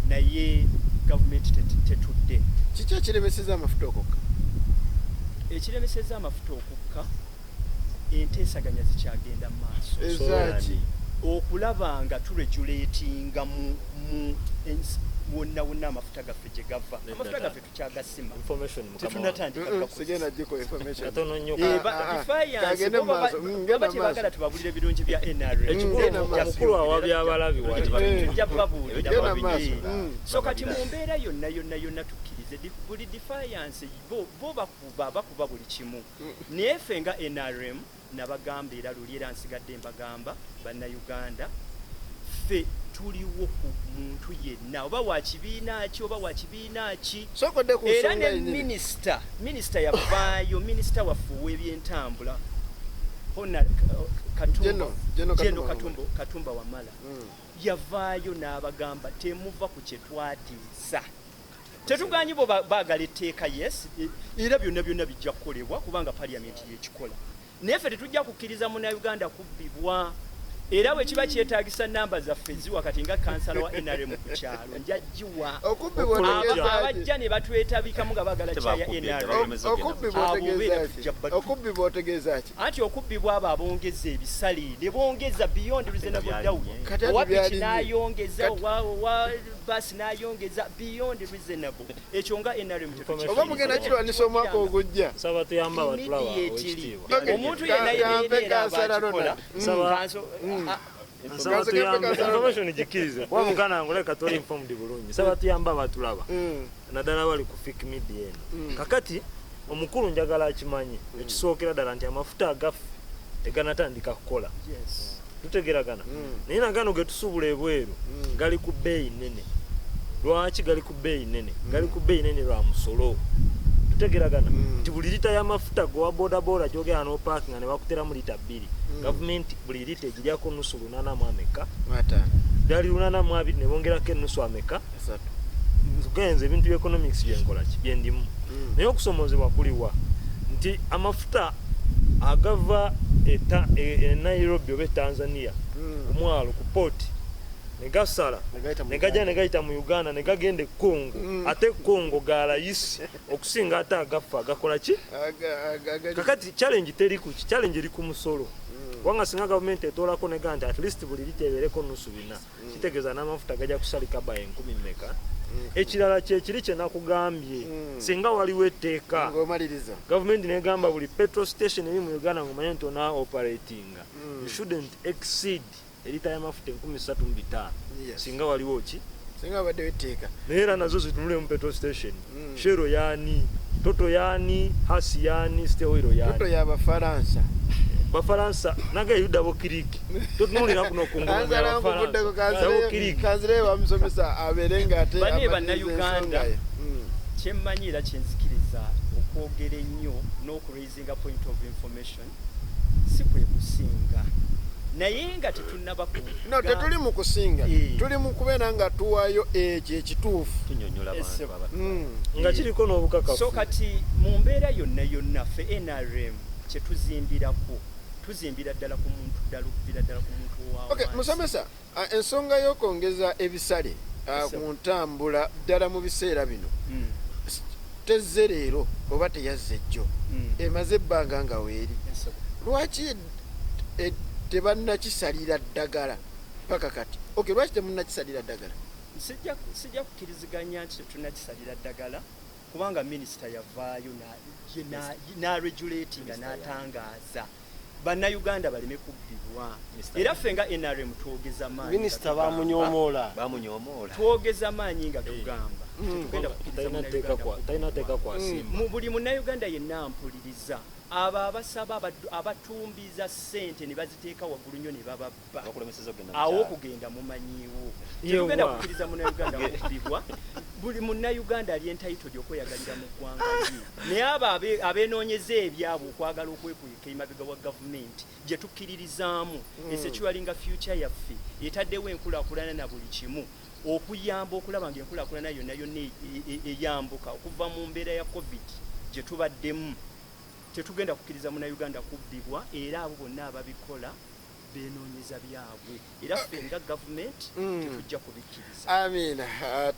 naye gavumenti tetudde. Kiki ekiremeseza amafuta okukka? Ekiremeseza amafuta okukka enteesaganya zikyagenda mu maaso okulaba nga turegulatinga mu wonna amafuta gaffe gye gava amafuta gaffe tukyagasima tetunatandikabagala tubabulira ebirungi bya NRM awabyabalabi tujja babuulira so kati mu mbeera yonna tukkirize buli defiance bo bakuba buli kimu naye ffe nga NRM nabagamba era luli era nsigadde mbagamba bannayuganda ffe tuliwo ku muntu yenna oba wa kibiina ki oba wa kibiina ki era ne minisita yavaayo minisita waffe ow'ebyentambula Katumba Wamala yavaayo n'abagamba temuva ku kye twatiisa tetuganye bo baagala etteeka yes era byonna bijja kukolebwa kubanga paliamenti yekikola naye ffe tetujja kukkiriza munnayuganda kubbibwa era bwe kiba kyetaagisa namba zaffe ziwa kati nga kansala wa NRM ku kyalo njaggiwa abajja ne batwetabikamu nga baagala kyaya NRM okubbibwa otegeeza ki anti okubbibwa abo abongeza ebisale ne bongeza beyond reasonable doubt owa piki n'ayongeza owa basi n'ayongeza beyond reasonable ekyo nga NRM oba mugenda kirwanisa omwaka ogujja saba tuyamba abatulaba owekitiibwa omuntu yenna yeneera abakikola nsaba tuyamba information gikirize kuba muganda ngo leka tuli informed bulungi nsaba tuyamba abatulaba naddala bali ku Phiq media eno kakati omukulu njagala akimanyi ekisookera ddala nti amafuta agaffe teganatandika kukola tutegeragana naye nagano ge tusuubula ebweru gali ku bbeeyi nnene. Lwaki gali ku bbeeyi nnene? Gali ku bbeeyi nnene lwa musolo. Tutegeragana nti buli lita y'amafuta gowa bodaboda gyogera n'opaakinga ne bakuteramu lita 2 gavumenti buli lita egiryako nusu 8 ameka gali 8 ne bongerako enusu ameka tugenze ebintu bya economics byenkolaki byendimu naye okusomozebwa kuliwa nti amafuta agava Nairobi oba Tanzania kumwalo ku port negasala negajja negayita mu Uganda negagende Congo ate Congo galayisi okusinga ate agafa agakola ki kakati challenge teri ku challenge eri ku musolo wanga singa government etolako neganda at least buli litebereko nusu 4 kitegeza n'amafuta gajja kusalika ba 10 meka ekirala kiri kye nakugambye singa waliwo etteeka government negamba buli petrol station eri mu Uganda ngomanye nti ona operating you shouldn't exceed elita y'amafuta 13,500 singa waliwo ki singa badde etteeka naye era nazo zitunule mu petrol station shero yani toto yani hasi yani steel oil yani toto ya Bafaransa Bafaransa naga yudabo kiriki tutunulira kuno kungoma ya Bafaransa kiriki kazire bamusomesa aberenga ate bane bana Uganda kyemmanyira kyenzikiriza okwogera ennyo n'okuraising point of information si kwe kusinga naye nga tetunaba ku no tetuli mu kusinga tuli mu kubeera nga tuwayo ekyo ekituufu tunyonyola abantu nga kiriko n'obukakafu so kati mu mbeera yonna ffe NRM kye tuzimbira ddala ku muntu ddala ku muntu waawo. Okay, musomesa ensonga y'okwongeza ebisale ku ntambula ddala mu biseera bino tezze leero oba teyazze jjo emaze ebbanga nga weeri lwaki tebannakisalira ddagala paka kati lwaki temunnakisalira ddagala? Sijja kukiriziganya nti tetunnakisalira ddagala kubanga minisita yavaayo n'regulatinga n'atangaaza bannayuganda baleme kubbibwa era ffe nga NRM twogeza maanyi minisita bamunyomoola twogeza maanyi nga tugamba talina teeka kwasimba buli munnayuganda yenna mpuliriza abo abasaba abatumbiza ssente ne baziteeka waggulu nnyo ne bababba awo okugenda mumanyiiwo tetugenda kukkiriza munnayuganda kubbibwa buli munnayuganda ali entitled okweyagalira mu ggwanga lye naye abo abeenoonyeza ebyabwe okwagala okwekweka emabega wa gavumenti gye tukkiririzaamu esekiwalinga future yaffe etaddewo enkulaakulana na buli kimu okuyamba okulaba ng'enkulaakulana yonna eyambuka okuva mu mbeera ya covid gye tubaddemu tetugenda kukkiriza munnayuganda kubbibwa era abo bonna ababikola beenoonyeza byabwe era ffe nga gavumenti tetujja kubikkiriza. Amiina,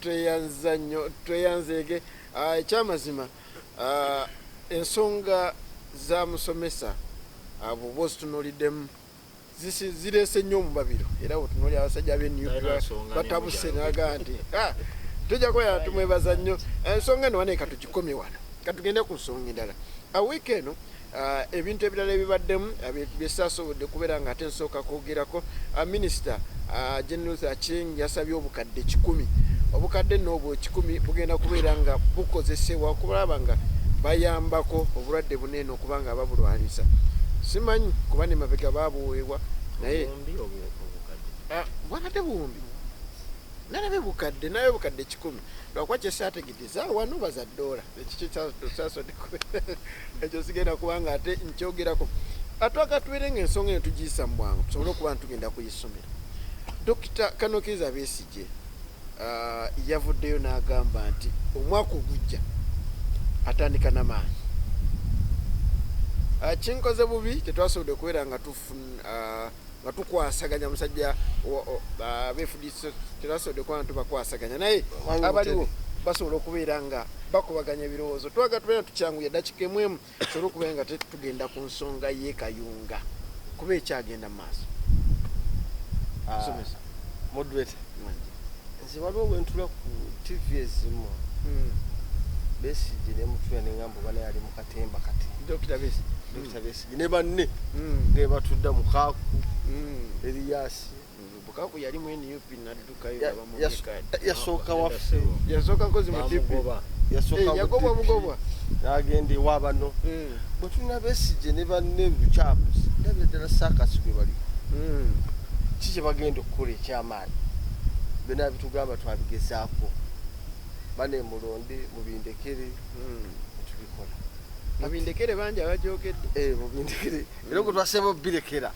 tweyanza nnyo tweyanzeege ekyamazima ensonga za musomesa abo bozitunuuliddemu zireese nnyo mu babiro era wetunuulira abasajja b'ennuclear batabuse naga nti tujja kubeera tumwebaza nnyo ensonga eno wane katugikomye wano katugende ku nsonga endala wiiki eno ebintu ebirala ebibaddemu byesaasobodde kubeera nga ate nsooka kwogerako minisita General Acheng yasabye obukadde 100 obukadde n'obwo 100 bugenda kubeera nga bukozesebwa okulaba nga bayambako obulwadde bunene okuba nga babulwanyisa simanyi kuba ne mabega babuweebwa naye bwabadde buwumbi nalabe bukadde naye bukadde 100 lwakuba kyesaategedeza wano baza $1 ekikyo ekyo sigenda kuba nga ate nkyogerako atwaka tubeere ng'ensonga eyo tugiyisa mu bwangu tusobole okuba ntugenda kuyisomera. Dr. Kayunga Besigye yavuddeyo n'agamba nti omwaka ogujja atandika n'amaanyi kinkoze bubi tetwasobodde okubeera nga tukwasaganya musajja befudisi tetwasobodde kuba nga tubakwasaganya naye abaliwo basobola okubeera nga bakubaganya ebirowoozo twaga tubeera tukyanguya dakiika emu tusobole okubeera nga tugenda ku nsonga ye Kayunga kuba ekyagenda mu maaso. Moderator nze waliwo bwentula ku TV ezimu Besigye ne mutula ne ngamba bana yali mu katemba kati Dr. Besigye ne banne ne batudda mu kaaku Elias bukaku yali mu NUP naddukayo yasooka waffe yasooka nkozi mu DP yasooka yagobwa bugobwa n'agenda ewabano bwe tulina Besigye ne banne Bucyamuzi ndabye ddala saakasi bwe bali ki kye bagenda okukola ekyamaanyi byonna bitugamba twabigezaako bane mulonde mubindekere tubikola mubindekere bangi abajokedde mubindekere era gwe twaseeba birekera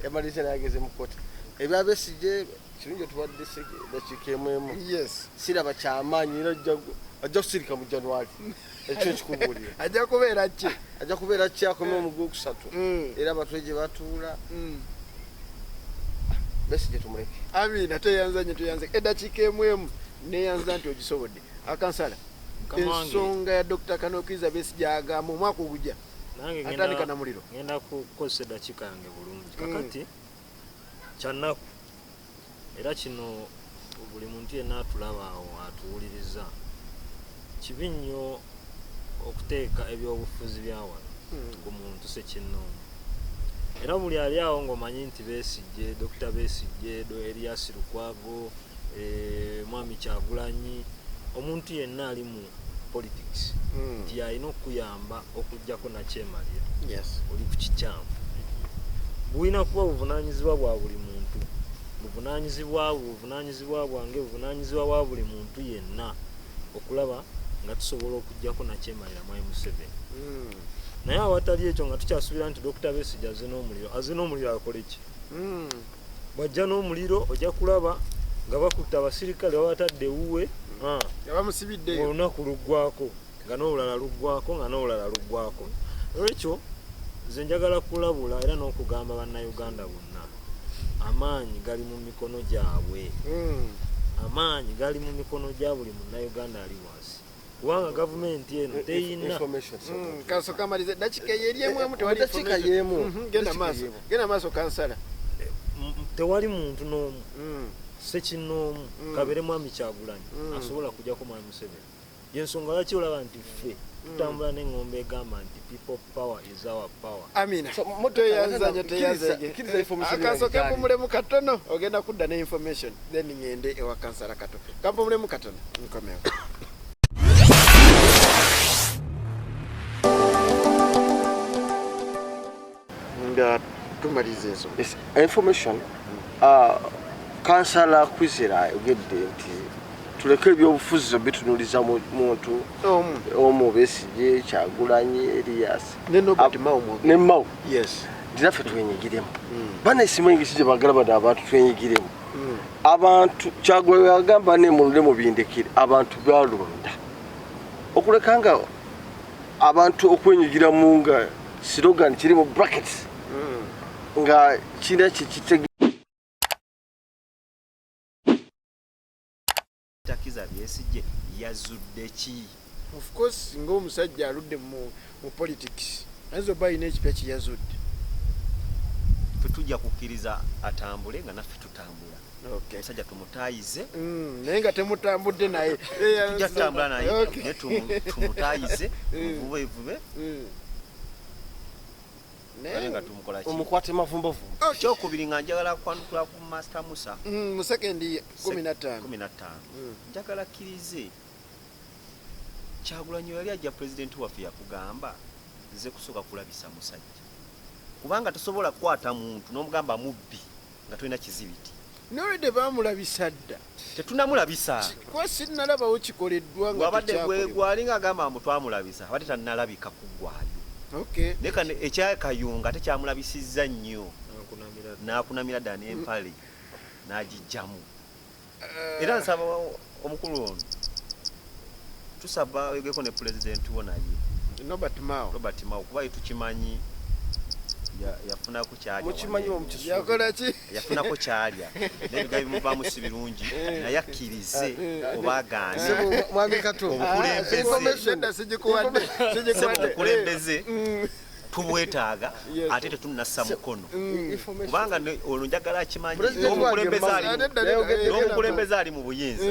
yamaliza nayageze mu kkooti ebya Besigye kirungi tubadde dakiika emu siraba kyamaanyi era ajja kusirika mu January ekyo kikubuulira ajja kubeera ki akomye mu Gwokusatu era abatwe gye batuula Besigye tumuleke amina tuyanze eddakiika emu neyanza nti ogisobodde akansala ensonga ya Dr. Kanokiza Besigye agamba omwaka ogujja atandika na muliro ngenda kukozesa eddakiika yange bulungi kakati kyannaku era kino buli muntu yenna atulaba awo atuwuliriza kibi nnyo okuteeka ebyobufuzi bya wano ku muntu sekinnoomu era buli ali awo ng'omanyi nti Besigye Dr. Besigye Elias Lukwago Mwami Kyagulanyi omuntu yenna ali mu politics nti alina okuyamba okujjako nakyemalira oli ku kikyamu bulina kuba buvunaanyizibwa bwa buli muntu buvunaanyizibwa bwange buvunaanyizibwa bwa buli muntu yenna okulaba nga tusobola okujjako nakyemalira mu Museveni naye awatali ekyo nga tukyasuubira nti Dr. Besigye azina omuliro akole ki bw'ajja n'omuliro ojja kulaba nga bakutta abasirikale babatadde wuwe yabamusibiddeyo olunaku luggwako nga n'olulala luggwako olwekyo nze njagala kulabula era n'okugamba bannayuganda bonna amaanyi gali mu mikono gyabwe amaanyi gali mu mikono gya buli munnayuganda ali wansi kubanga gavumenti eno teyina kasooka malize dakiika yeryemu tewali genda maaso kansala tewali muntu n'omu sekinnoomu kabere Mwami Kyagulanyi asobola kujjako Mwami Museveni yensonga lwaki olaba nti ffe tutambula n'engombe egamba nti people power is our power amina akasooka kampumulemu katono ogenda kudda ne information then ngende ewa kansala kato kampumulemu katono nkomewo nga tumalize enso information kansala Kwizera ayogedde nti tuleke ebyobufuzi bitunuliza muntu omu Besigye Kyagulanyi Elias ne Mao naffe twenyigiremu banesimu engisi gye bagala bano abantu twenyigiremu abantu Kyagulanyi agamba nemulonde mubindekire abantu balonda okuleka nga abantu okwenyigiramu nga slogan kiri mu brackets nga kina kikitege Takiza Besigye yazudde ki of course ng'omusajja aludde mu politics nazo bayina ekipya kiyazudde tujja kukkiriza atambule nga naffe tutambula omusajja tumutayize naye nga temutambudde naye tujja tutambula naye tumutayize muvubevube omukwate mavumbavu kyokubiri nga njagala kwandukula ku Master Musa mu sekendi 15 njagala kkirize Kyagulanyi yali ajja pulezidenti waffe yakugamba nze kusooka kulabisa musajja kubanga tosobola kukwata muntu n'omugamba mubbi nga tolina kizibiti nolwedde baamulabisa dda tetunamulabisa kuba sinnalabawo kikoleddwa nga wabadde gwalinga agamba mbu twamulabisa abadde tannalabika kuggwayo neka ekya Kayunga tekyamulabisizza nnyo n'akunamira ddala n'empale n'agijjamu era nsaba omukulu ono tusaba oyogeko ne pulezidenti wo naye Robert Mao kuba tukimanyi yafunako yafunako kyalya n'ebiga bimuvaamu si birungi naye akkirize oba agaane obukulembeze tubwetaaga ate tetunassa mukono kubanga olwo njagala akimanyi n'omukulembeze ali mu buyinza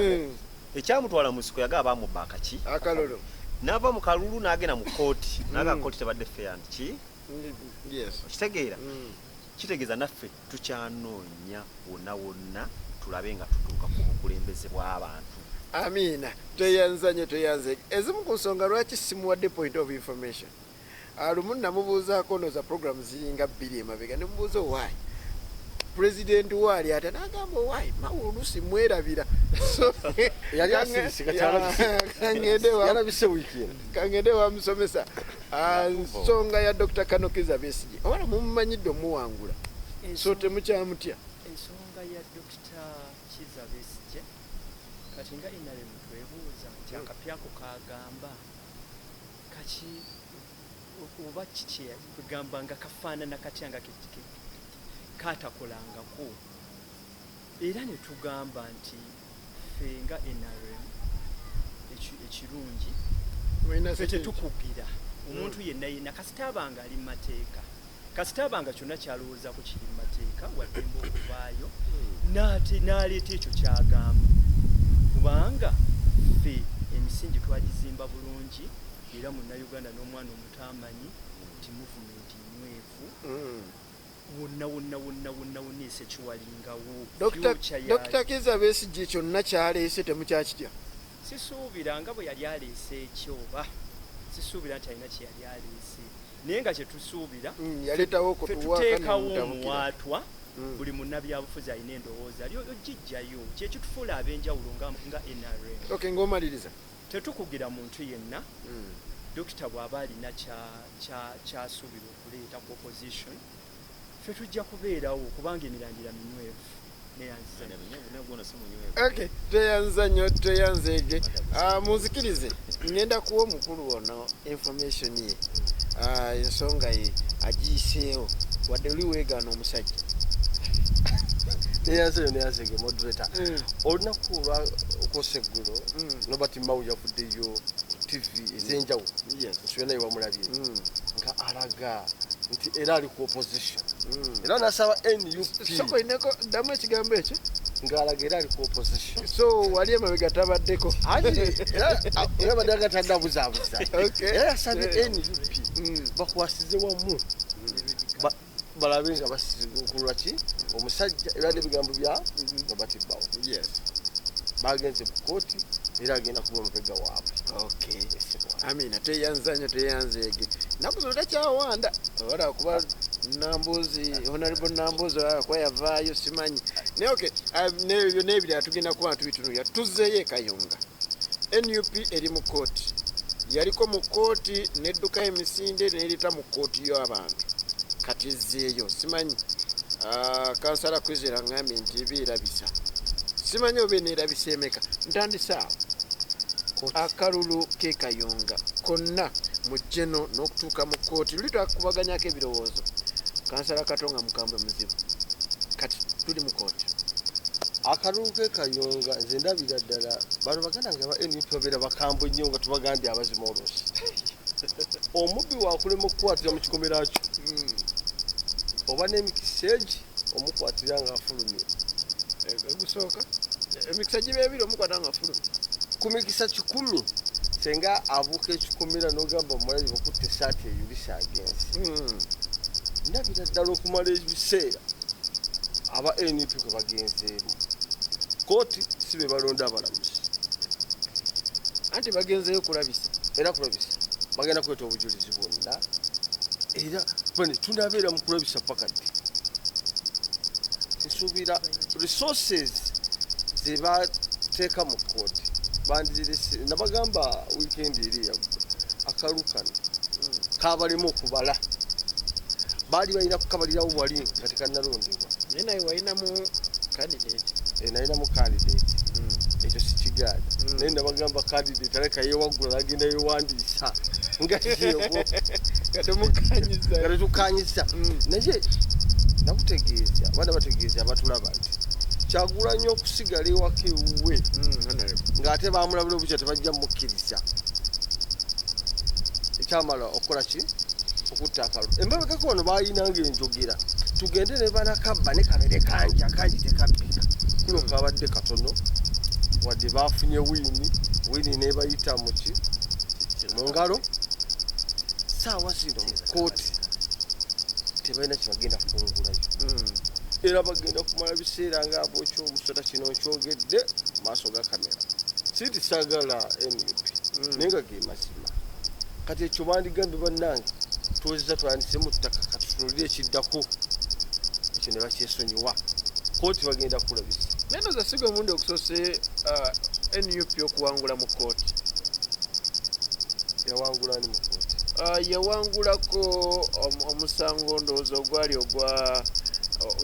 ekyamutwala mu nsiko yaga abamubba akaki n'ava mu kalulu n'agenda mu kooti naga kooti tebadde fair ki kitegeera kitegeeza naffe tukyanoonya wonna wonna tulabe nga tutuuka ku bukulembeze bw'abantu Amina toyanze ezimu ku nsonga lwaki simuwadde point of information alumu namubuuzaako noza program ziringa 2 emabega nemubuuza owaayi president waali ate n'agamba owaayi mawe oluusi mwerabira yali asirisika kangende wamusomesa nsonga ya Dr. Kanokiza Besigye owala mumumanyidde omuwangula so temukyamutya ensonga ya Dr. Kiza Besigye kati nga inale mutwebuuza nti akapyako kagamba kaki oba kiki kugamba nga kafaanana katya nga katakolangako era ne tugamba nti ffe nga NRM ekirungi ffe tetukugira omuntu yenna kasitaabanga ali mu mateeka kasitaabanga kyonna kyalowoozaako kiri mu mateeka waddemba okuvaayo n'aleeta ekyo kyagamba kubanga ffe emisingi twagizimba bulungi era munnayuganda n'omwana omutaamanyi nti muvumenti nywevu wonna esekiwalingawo Dr. Kiza Besigye kyonna kyaleese temukyakitya sisuubira nga bwe yali aleese ekyo oba sisuubira nti alina kye yali aleese naye nga kyetusuubira tuteekawo omuwaatwa buli munnabyabufuzi alina endowooza ali ogijjayo kyekitufuula ab'enjawulo nga NRM ng'omaliriza tetukugira muntu yenna dokita bw'aba alina kyasuubira okuleeta ku opposition ffe tujja kubeerawo kubanga emirandira minywevu teyanza nnyo teyanzeege munzikirize ngenda kuwa omukulu ono information ye ensonga ye agiyiseewo wadde oli weegaana omusajja neyanzeege moderator olunaku olwakosa eggulo Nobert Mao yavuddeyo TV ez'enjawulo nsubira naye wamulabye nga alaga nti era ali ku opposition era nasaba NUP ddamu ekigambo ekyo ng'alaga era ali ku opposition so wali emabega tabaddeko era badde agatannabuzaabuza era yasabye NUP bakwasize wamu balabe nga basikulwa ki omusajja ebadde ebigambo bya Nobert Mao bagenze mu kooti era agenda kuba mabega waabwe Amina teyanza nnyo teyanzeege nakuzo takyawanda wala kuba Nambuzi honorable Nambuzi akuba yavaayo simanyi naye nebyo n'ebirala tugenda kuba tubitunuulira tuzzeeyo e Kayunga NUP eri mu kooti yaliko mu kooti nedduka emisinde nerita mu kooti y'abantu kati ezzeeyo simanyi kansala kwizera ngambye nti ebyerabisa simanyi oba neerabisa emeka ntandise awo akalulu ke Kayunga konna mu jeno n'okutuuka mu kooti luli twakubaganyako ebirowoozo kansala katonga mukambwe muzibu kati tuli mu kooti akalulu ke Kayunga nze ndabira ddala bano baganda nga ba NUP babeera bakambwe nnyo nga tubagambye abazima oluusi omubbi waakulema okukwatira mu kikomera kyo oba n'emikisa egi omukwatira ng'afulumye egusooka emikisa giba ebiri omukwata ng'afulumye ku mikisa 10 senga abuuka ekikomera n'ogamba omulabi bakutte esaati eyulisa agensi ndabira ddala okumala ebiseera aba NUP kwe bagenzeemu kooti si be balonda abalamuzi anti bagenzeyo kulabisa era kulabisa bagenda kweta obujulizi bwonna era bane tunabeera mu kulabisa paka ddi nsuubira resources ze bateeka mu kooti bandirese nabagamba weekend eri yagwa akalu kano kabalemu okubala baali balina kukabalirawo bwali nga tekanalondebwa naye naye walinamu candidate nalinamu candidate ekyo sikigaana naye nabagamba candidate aleka yewaggula agenda yewandiisa nga kikyebo nga tetukanyiza naye nakutegeeza abaana bategeeza abatulaba nti kyagula nnyo okusigala ewaka ewuwe ng'ate bamulabula obukya tebajja mukkiriza ekyamala okukola ki okutta akalulu embabekako wano balinanga enjogera tugende ne banakabba ne kabere kanja kanji tekabbika kuno kabadde katono wadde bafunye wiini nebayita muki mu ngalo saawa zino mu kooti tebalina kyebagenda kungulayo era bagenda kumala biseera ngaabo ekyomusota kino nkyogedde maaso ga kamera siti sagala NUP nenga ge masima kati ekyo bandigambye bannange tuweza twandise mu ttaka katutunulire ekiddako ekyo ne bakyesonyiwa kooti bagenda kulabisa neno za sigo omundi okusose NUP okuwangula mu kooti yawangula ni mu kooti yawangulako omusango ndowooza ogwali ogwa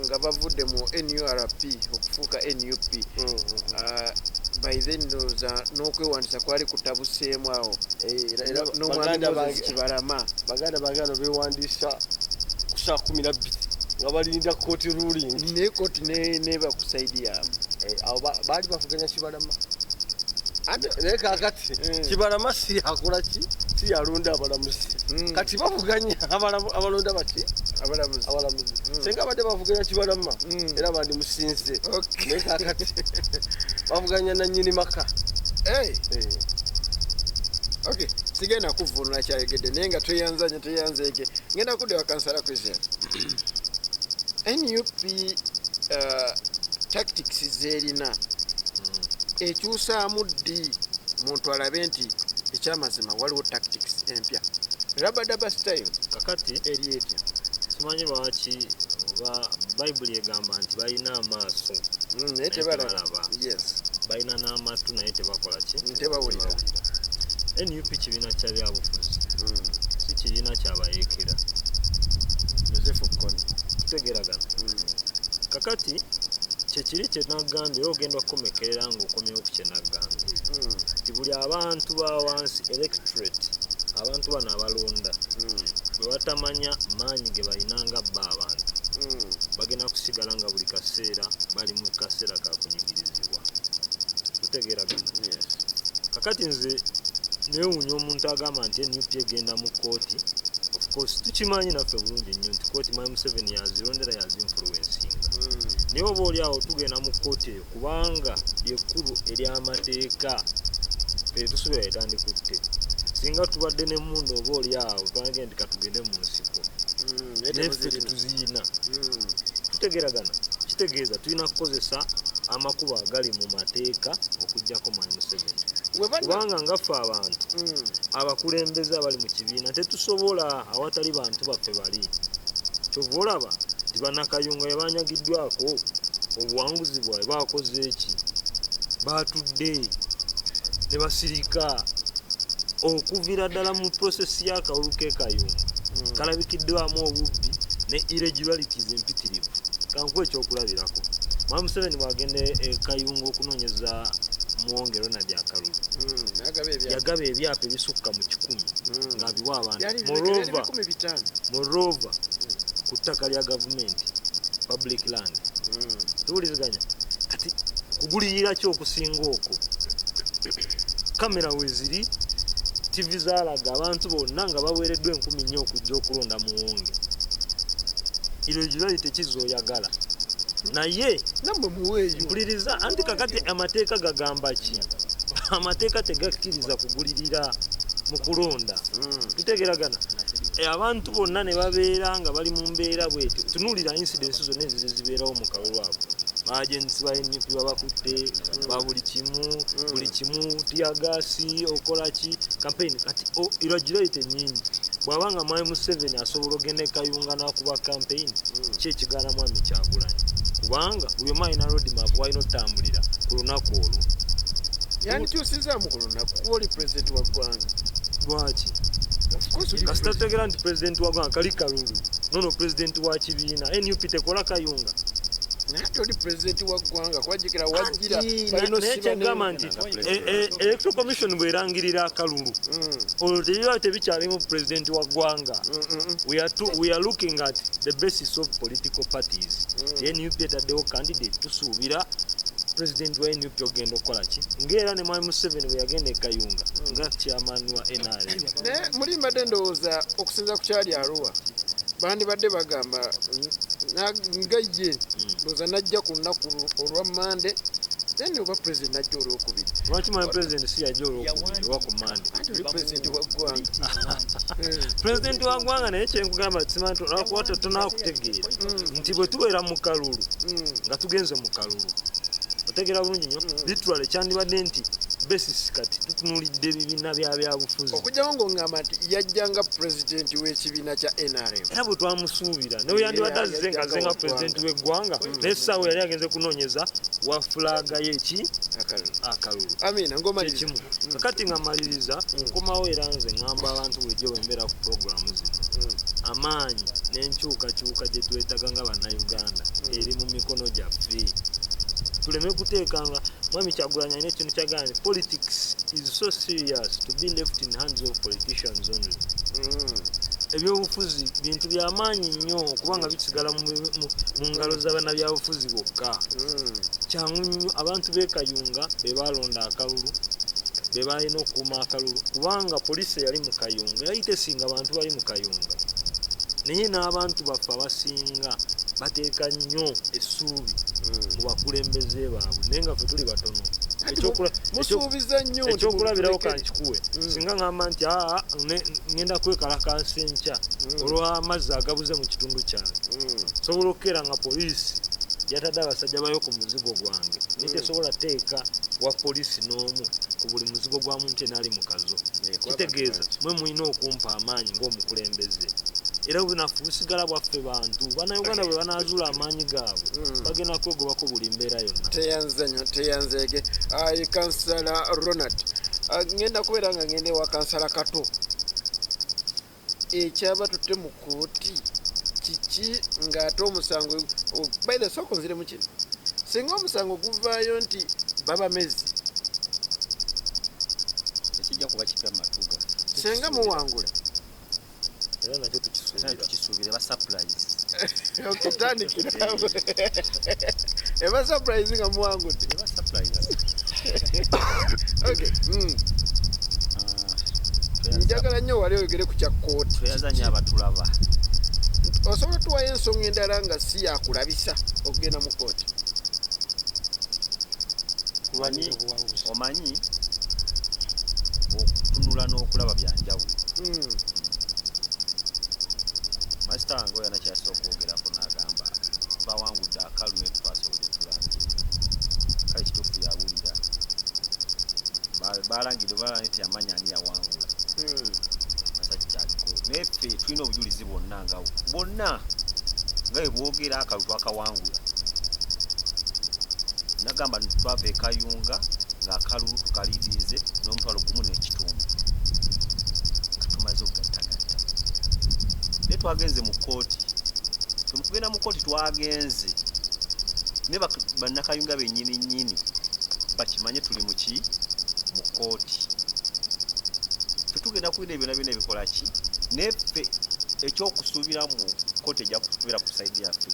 nga bavudde mu NURP okufuuka NUP by then ndowooza n'okwewandisa kwali kutabuseemu awo n'omwami Kibalama baganda bagano beewandisa ku saa 12 nga balinda kooti ruling naye kooti neba ku saidi yaabwe awo baali bavuganya Kibalama naye kakati Kibalama si akola ki si yalonda abalamuzi kati bavuganya abalonda baki abalamuzi senga badde bavuganya Kibalama era bandi musinze naye kakati bavuganya na nnyini maka okay sigenda kuvunula kyayogedde naye nga toyanzege ngenda kudde wakansala question NUP tactics zerina ekyusaamu ddi muntu alabe nti ekyamazima waliwo tactics empya rabadaba style kakati eri etya simanyi lwaki oba bayibuli egamba nti balina amaaso naye tebalaba yes balina n'amatu naye tebakola ki tebawulira NUP kibiina kya byabufuzi si kibiina kyabayeekera Joseph Kony tutegeragana kakati kyekiri kyenagambye era ogenda okukomekerera ng'okomyewo ku kyenagambye nti buli abantu ba wansi electorate abantu bano abalonda bwe batamanya maanyi ge balinanga bba abantu bagenda kusigala nga buli kaseera bali mu kaseera ka kunyigirizibwa tutegeragana kakati nze neewuunya omuntu agamba nti NUP egenda mu kooti of course tukimanyi naffe bulungi nnyo nti kooti Mwai Museveni yazirondera yazinfluencinga naye oba oli awo tugenda mu kooti eyo kubanga ly'ekkulu ery'amateeka tusuubira yetandikutte singa tubadde n'emmundu oba oli awo twange nti katugende mu nsiko neffe tetuziyina tutegeragana kitegeeza tulina kukozesa amakubo agali mu mateeka okuggyako Mwai Museveni kubanga ngaffe abantu abakulembeze abali mu kibiina tetusobola awatali bantu baffe bali kyova olaba nti bannakayunga yabanyagiddwako obuwanguzi bwabwe bakoze eki batudde ne basirika okuvira ddala mu prosesi y'akalulu k'ekayunga kalabikiddwamu obubbi ne irregularities empitirivu kankuwa ekyokulabirako Mwai Museveni bwagenda ekayunga okunoonyeza muwongero na byakalulu yagaba ebyapa ebisukka mu 100 ng'abiwa abantu morova ku ttaka lya gavumenti public land tuwuliziganya kati kugulirira ki okusinga okwo kamera weziri TV zaalaga abantu bonna nga baweereddwa 10,000 okujja okulonda muwonge irregularity kizooyagala naye namwe muweeyo mpuliriza anti kakati amateeka gagamba ki amateeka tegakkiriza kugulirira mu kulonda tutegeragana abantu bonna ne babeera nga bali mu mbeera bwetyo tunuulira incidents zonna ezo zibeerawo mu kalulu ako agents ba NUP babakutte ba buli kimu tiagasi okolaki campaign kati irregularity nyingi bwabanga Mwai Museveni asobola ogenda ekayunga n'akuba campaign kyekigaana mwami Kyagulanyi kubanga buli omu alina road map walina otambulira ku lunaku olwo yandikyusizaamu ku lunaku kuba oli pulezidenti wa ggwanga lwaki kasita tutegera nti pulezidenti wa ggwanga kali kalulu nono pulezidenti wa kibiina NUP tekola kayunga naye oli pulezidenti wa ggwanga kwajjukira wajjira nekyagamba nti electoral commission bwerangirira akalulu olwo tebiba tebikyalimu pulezidenti wa ggwanga we are looking at the basis of political parties NUP etaddewo candidate tusuubira pulezidenti wa NUP ogenda okukola ki ng'era ne Mwai Museveni bwe yagenda ekayunga nga chairman wa NRM naye mulimbadde ndowooza okusinza ku kyali Arua bandibadde bagamba nga ye ndowooza najja ku lunaku olwa Mande then oba pulezidenti najja olwokubiri lwaki Mwai pulezidenti si yajja olwokubiri oba ku Mande oli pulezidenti wa ggwanga pulezidenti wa ggwanga naye kyenkugamba simanti olwakuba tonakutegeera nti bwe tubeera mu kalulu nga tugenze mu kalulu otegera bulungi nnyo literally kyandibadde nti basis kati tutunulidde ebibiina byabufuzi okujjawo ng'oŋŋamba nti yajjanga pulezidenti w'ekibiina kya NRM era bwe twamusuubira nawe yandibadde azize ngaze nga pulezidenti w'eggwanga naye essaawa yali agenze kunoonyeza wa fulaaga y'eki akalulu amina ng'omaliriza kimu kakati nga maliriza nkomawo era nze ŋŋamba abantu bulijjo bwembeera ku puroguramu zino amaanyi n'enkyukakyuka gye twetaga nga bannayuganda eri mu mikono gyaffe tuleme kuteekanga mwami Kyagulanyi alina ekintu kyagamba politics is so serious to be left in hands of politicians only ebyobufuzi bintu byamaanyi nnyo kubanga bisigala mu ngalo z'abannabyabufuzi bokka kyangu nnyo abantu b'e Kayunga be balonda akalulu be balina okukuuma akalulu kubanga poliisi eyali mu Kayunga yali tesinga abantu bali mu Kayunga naye n'abantu baffe abasinga bateeka nnyo essuubi mu bakulembeze baabwe naye nga ffe tuli batono musuubiza nnyo ekyokulabirawo kankikuwe singa ŋŋamba nti ŋŋenda kwekalakaasa enkya olw'amazzi agabuze mu kitundu kyange sobola okukeera nga poliisi yatadde abasajja bayo ku muzigo gwange naye tesobola teeka wa poliisi n'omu ku buli muzigo gwa muntu enaali mu kazo kitegeeza mwe mulina okumpa amaanyi ng'omukulembeze era bunafu busigala bwaffe bantu bannayuganda bwe banaazuula amaanyi gaabwe bagenda kwegobako buli mbeera yonna teyanzege kansala Ronald ngenda kubeera nga ngende wa kansala Kato ekyaba tutte mu kooti kiki ng'ate omusango baida soko nzire mu kino singa omusango guvaayo nti babamezi ekijja kuba kipya matuga senga muwangula era nakyo tukisuubire ba surprise okutandikira eba surprise nga muwangudde eba surprise okay njagala nnyo wali oyogere ku kya kooti tweyazanya abatulaba osobola tuwayo ensonga endala nga si yakulabisa okugenda mu kooti omanyi okutunula n'okulaba byanjawulo masita wange oyo nakyasooka okwogerako n'agamba twawangudde akalu naye twasobodde tulangira kale kituufu yawulira balangidde balanga nti yamanya ani yawangula masa kikyaliko naye ffe tulina obujulizi bonna nga bwe bwogera akalu twakawangula nagamba twava e Kayunga ng'akalulu tukaliidirize n'omutwalo gumu n'ekitundu katumaze okugattagatta naye twagenze mu kooti tumukugenda mu kooti twagenze naye bannakayunga bennyini bakimanye tuli mu kooti ffe tugenda kuwulira ebyona byona ebikola ki naye ffe ekyokusuubira mu kooti ejja kubeera ku sayidi yaffe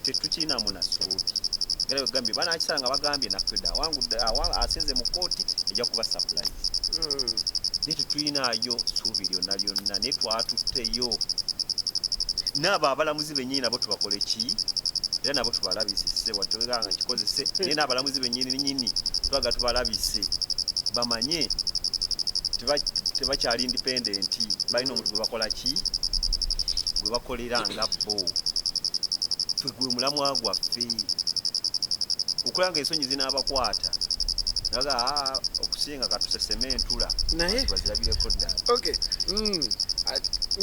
tetukirinamu na ssuubi era begambye banakisala nga bagambye nakwedda awangudde asinze mu kooti ejja kuba surprise naye tetulinayo ssuubi lyonna naye twatutteyo n'abo abalamuzi bennyini nabo tubakole ki era nabo tubalabise watoganga kikozese naye n'abalamuzi bennyini twaga tubalabise bamanye tebakyali independenti balina omuntu gwe bakola ki gwe bakolera nga bo ffe gwe mulamwa gwaffe okulanga ensonyi zinaabakwata naga okusinga katuseseme entula naye bazirabireko ddala okay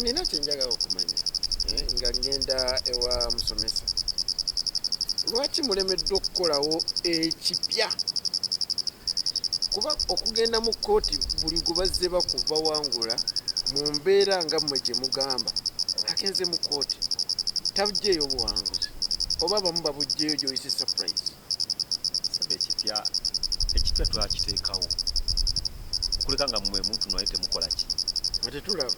nina kyenjagala okumanya nga ngenda ewa musomesa lwaki mulemeddwa okukolawo ekipya kuba okugenda mu kooti buli gwe bazze bakuva wangula mu mbeera nga mmwe gye mugamba agenze mu kooti tabugyeyo buwanguzi oba bamu babugyeyo gyoyise surprise ekipya twakiteekawo okuleka nga mmwe muntu naye temukola ki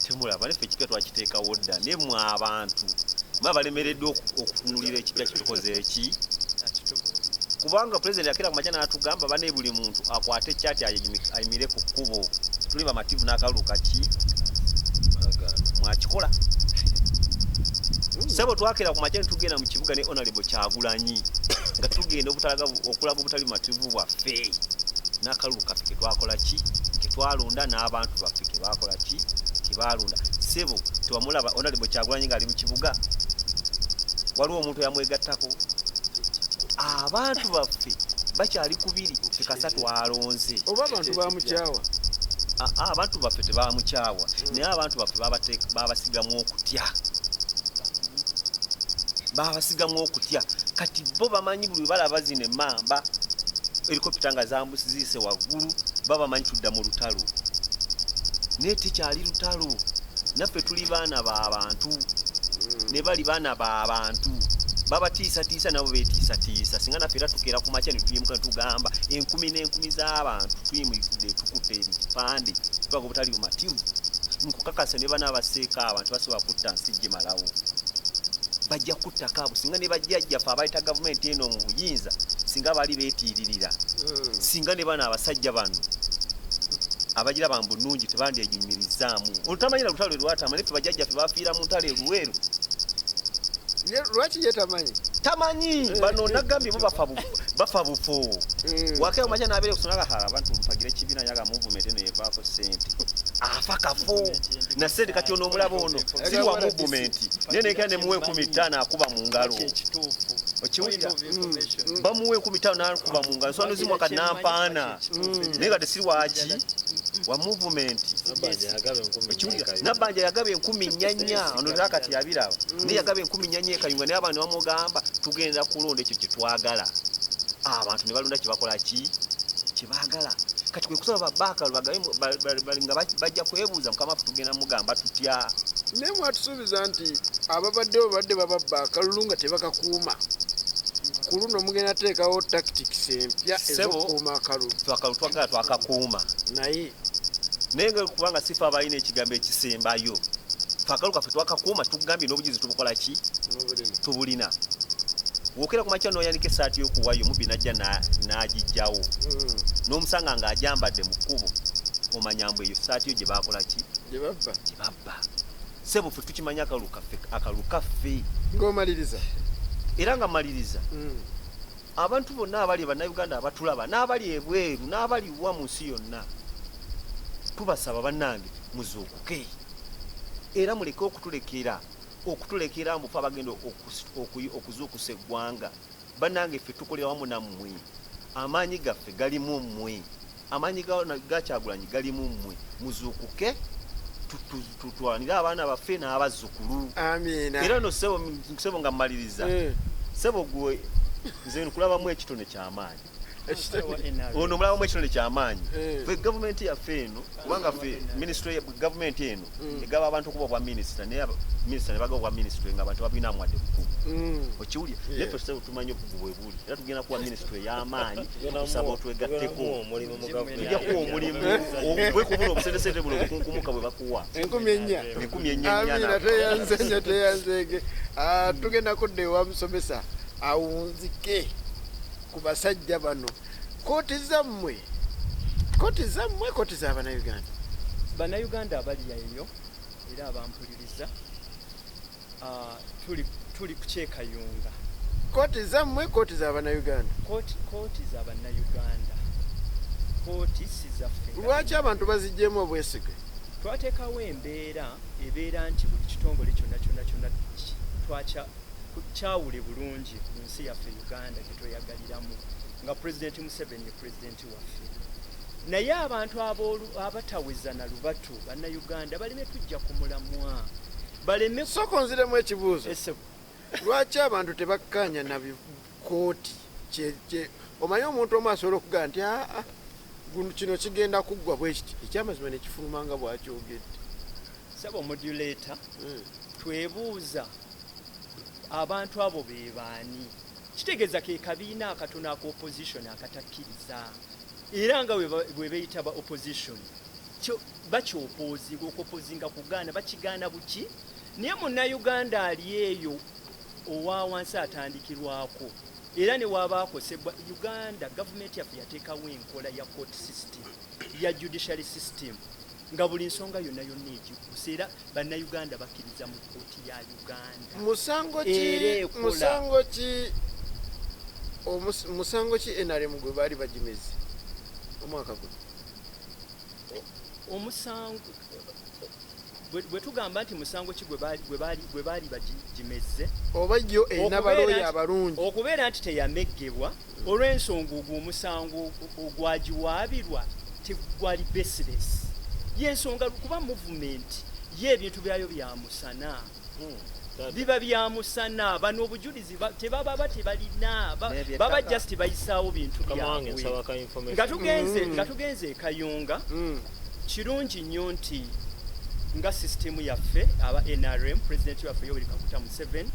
temulaba neffe ekipya twakiteekawo dda naye mwe abantu mwe balemereddwa okutunulira ekipya kitukoze eki kubanga pulezidenti yakera ku makya n'atugamba bane buli muntu akwate ekyati ayimire ku kkubo tuli bamativu n'akalulu kaki mwakikola sebo twakera ku makya netugenda mu kibuga ne honorable Kyagulanyi nga tugenda okulaga obutali mativu bwaffe n'akalulu kaffe ketwakola ki ketwalonda n'abantu baffe kebakola ki kebalonda sebo tewamulaba honorable Kyagulanyi ng'ali mu kibuga waliwo omuntu yamwegattako abantu baffe bakyali kubiri kasatu alonze oba abantu bamukyawa abantu baffe tebamukyawa naye abantu baffe babasigamu okutya kati bo bamanyi buli balaba zino emmamba helikopita nga zambusizise waggulu babamanyi tudda mu lutalo naye tekyali lutalo naffe tuli baana b'abantu ne bali baana b'abantu babatiisatiisa nabo beetiisatiisa singa naffe era tukeera ku makya ne tuyimuka tugamba enkumi n'enkumi z'abantu tuyimidde tukutte ebipande tubaga obutali bumativu nkukakasa ne bana abaseeka abantu basobola kutta nsi gye malawo bajja kuttako abo singa ne bajjajjaffe abayita gavumenti eno mu buyinza singa bali beetiiririra singa ne bana abasajja bano abagira bambu nnungi tebandyenyumirizaamu olutamanyira lutalo lwatama neffe bajjajjaffe bafiira mu ntalo eruweru lwaki ye tamanyi bano nagambye bo bafa bufo wakeo maja nabere kusonga abantu mpagire kibiina yaga movement eno evaako sente afa kafo na sente kati ono omulabo ono si wa movement nene kane muwe 15 akuba mu ngalo okiwulira bamuwe 15 nakuba mu ngalo so nozimwa kanampaana nega tesiri wachi wa movement nabanja yagabe 10 ono zakati yabira ndi yagabe 10 Kayunga ne abantu bamugamba tugenda kulonda ekyo kitwagala abantu ne balonda kibakola kibagala kati kwe kusaba babaka balinga bajja kwebuuza mukama tugenda mugamba tutya ne mwatusubiza nti ababadde bababba kalulunga tebakakuuma kuluno mugenda teekawo tactics empya ezokuuma akalulu twagala twakakuuma naye nenga kubanga sifa abalina ekigambo ekisembayo twakaluka ffe twakakuuma tugambye n'obujuzi tubukola ki tubulina wokera ku makya n'oyanike esaati y'okuwayo mubi najja n'agijjawo n'omusanga ng'ajambadde mu kkubo omanyambu eyo saati yo gye baakola ki gye babba sebo ffe tukimanya akalu kaffe ng'omaliriza era nga maliriza abantu bonna abali bannayuganda abatulaba n'abali ebweru n'abali wa mu nsi yonna tubasaba bannange muzuukuke era muleke okutulekera mbufa bagenda okuzuukusa eggwanga bannange ffe tukolera wamu nammwe amaanyi gaffe galimu mmwe amaanyi gakyagulanyi galimu mmwe muzuukuke tutwanire abaana baffe n'abazzukulu era no sebo nga mmaliriza sebo gwe nze nkulabamu ekitone ky'amaanyi ono mulabamu ekitone ky'amaanyi fe gavumenti yaffe eno kubanga ffe ministry gavumenti eno egaba abantu okuba obwa minisita naye minisita ne bagaba obwa ministry nga abantu babina mwadde bukugu okiwulya naye ffe sebo tumanyi obukugu bwe buli era tugenda kuba ministry ey'amaanyi tusaba otwegatteko tujja kuwa omulimu bwekubula obusentesente buno obukunkumuka bwe bakuwa 10,000 teyanzege tugenda kudda ewa musomesa awunzike ku basajja bano kooti zammwe kooti z'abannayuganda abali eyo era abampuliriza tuli ku Kayunga kooti zammwe kooti z'abannayuganda kooti z'abannayuganda kooti si zaffe lwaki abantu baziggyemu obwesige twateekawo embeera nti buli kitongole kyonna kyawule bulungi mu nsi yaffe Uganda gye tweyagaliiramu nga Pulezidenti Museveni ye pulezidenti waffe naye abantu abataweza na lubatu bannayuganda baleme tujja ku mulamwa baleme soko nziremu ekibuuzo lwaki abantu tebakkaanya na kooti omanyi omuntu omu asobola okugaa nti kino kigenda kuggwa bwe kiti ekyamazima nekifuluma nga bwakyogedde saba omodulator twebuuza abantu abo be baani kitegeeza ke kabiina akatono aka opposition akatakkiriza era nga bwe beyita ba opposition bakyopoozinga okupozinga kugaana bakigaana buki naye munnayuganda ali eyo owa wansi atandikirwako era ne wabaakosebwa Uganda gavumenti yaffe yateekawo enkola ya court system ya judiciary system nga buli nsonga yonna egikusa era bannayuganda bakkiriza mu kooti ya Uganda musango ki NRM gwe baali bagimeze omwaka guno bwe tugamba nti musango ki gwe baali bagimezze oba yo enabaloya abalungi okubeera nti teyameggebwa olw'ensonga ogwo omusango ogwagiwaabirwa tegwali baseless y'ensonga kuba movement y'ebintu byayo byamusana biba byamusana bano obujulizi tebaba tebalina baba just bayisaawo bintu byabwe nga tugenze Kayunga kirungi nnyo nti nga system yaffe aba NRM president waffe Yoweri Kaguta Museveni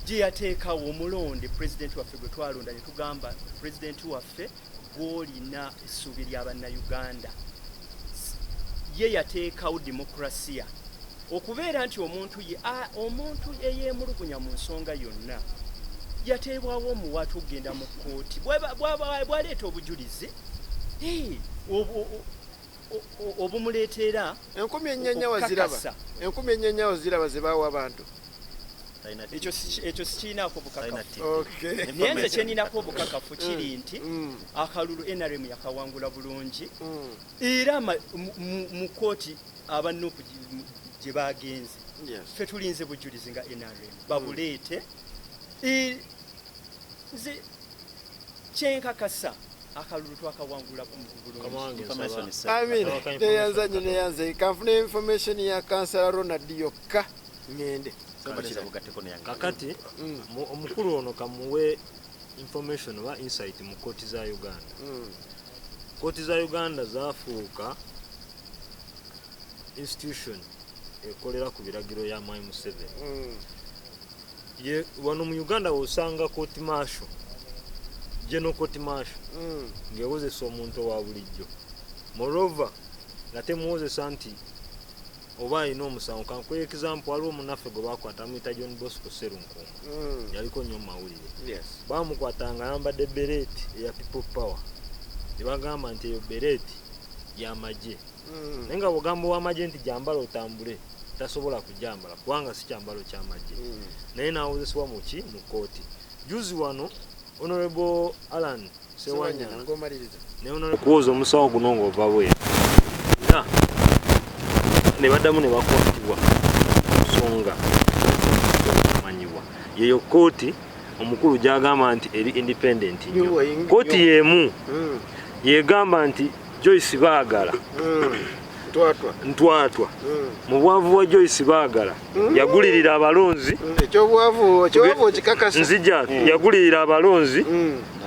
gye yateekawo omulonde president waffe gwe twalonda ne tugamba president waffe gw'olina essuubi ly'abannayuganda ye yateekawo demokrasiya okubeera nti omuntu eyeemulugunya mu nsonga yonna yateebwawo omuwaatu okugenda mu kkooti bw'aleeta obujulizi obumuleetera 1400 waziraba ze baawa abantu ekyo sikirinaako bukakafu naye nze kyeninako obukakafu kiri nti akalulu NRM yakawangula bulungi era mu kkooti abanupu gye bagenze ffe tulinze bujulizi nga NRM babuleete nze kyenkakasa akalulu twakawangula bulungi neyanze kanfuna information ya kansala Ronald yokka ngende kakati omukulu ono kamuwe information oba insight mu kooti za Uganda kooti za Uganda zafuuka institution ekolera ku biragiro ya Mwai Museveni wano mu Uganda osanga kooti marshal general court marshal ngewozesa omuntu owa bulijjo moreover nga temuwozesa nti oba alina omusango kankuwa example waliwo omunaffe gwe bakwata amuyita John Bosco Serunkuuma yaliko nnyo mawulire bamukwatanga ayambadde bereti eya people power ne bagamba nti eyo bereti y'amagye naye nga bwogamba ow'amagye nti gyambala otambule tasobola kujambala kubanga si kyambalo ky'amagye naye naawozesebwa mu kkooti juzi wano Honorable Alan Sewanyana ne honorable kuwoza omusawo guno ng'ova bweru era ne baddamu ne bakwatibwa nsonga manyiwa yeyo kooti omukulu gy'agamba nti eri independent nnyo kooti y'emu yegamba nti Joyce Baagala ntwatwa mu bwavu wa Joyce Baagala yagulirira abalonzi ekyobwavu kikakasa nzija yagulirira abalonzi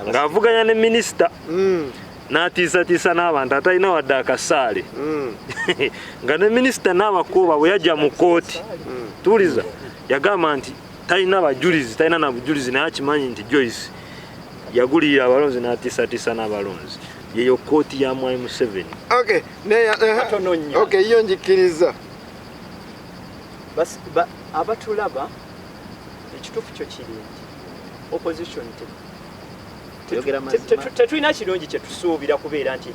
ng'avuganya ne minisita n'atiisatiisa n'abantu atalina wadde akasaale nga ne minisita n'abakooba bwe yajja mu kkooti tuwuliza yagamba nti talina bajulizi talina na bujulizi naye akimanyi nti Joyce yagulirira abalonzi n'atiisatiisa n'abalonzi yeyo kooti ya Mwai Museveni yo njikiriza abatulaba ekituufu kyo kiri nti opposition tetulina kirungi kyetusuubira kubeera nti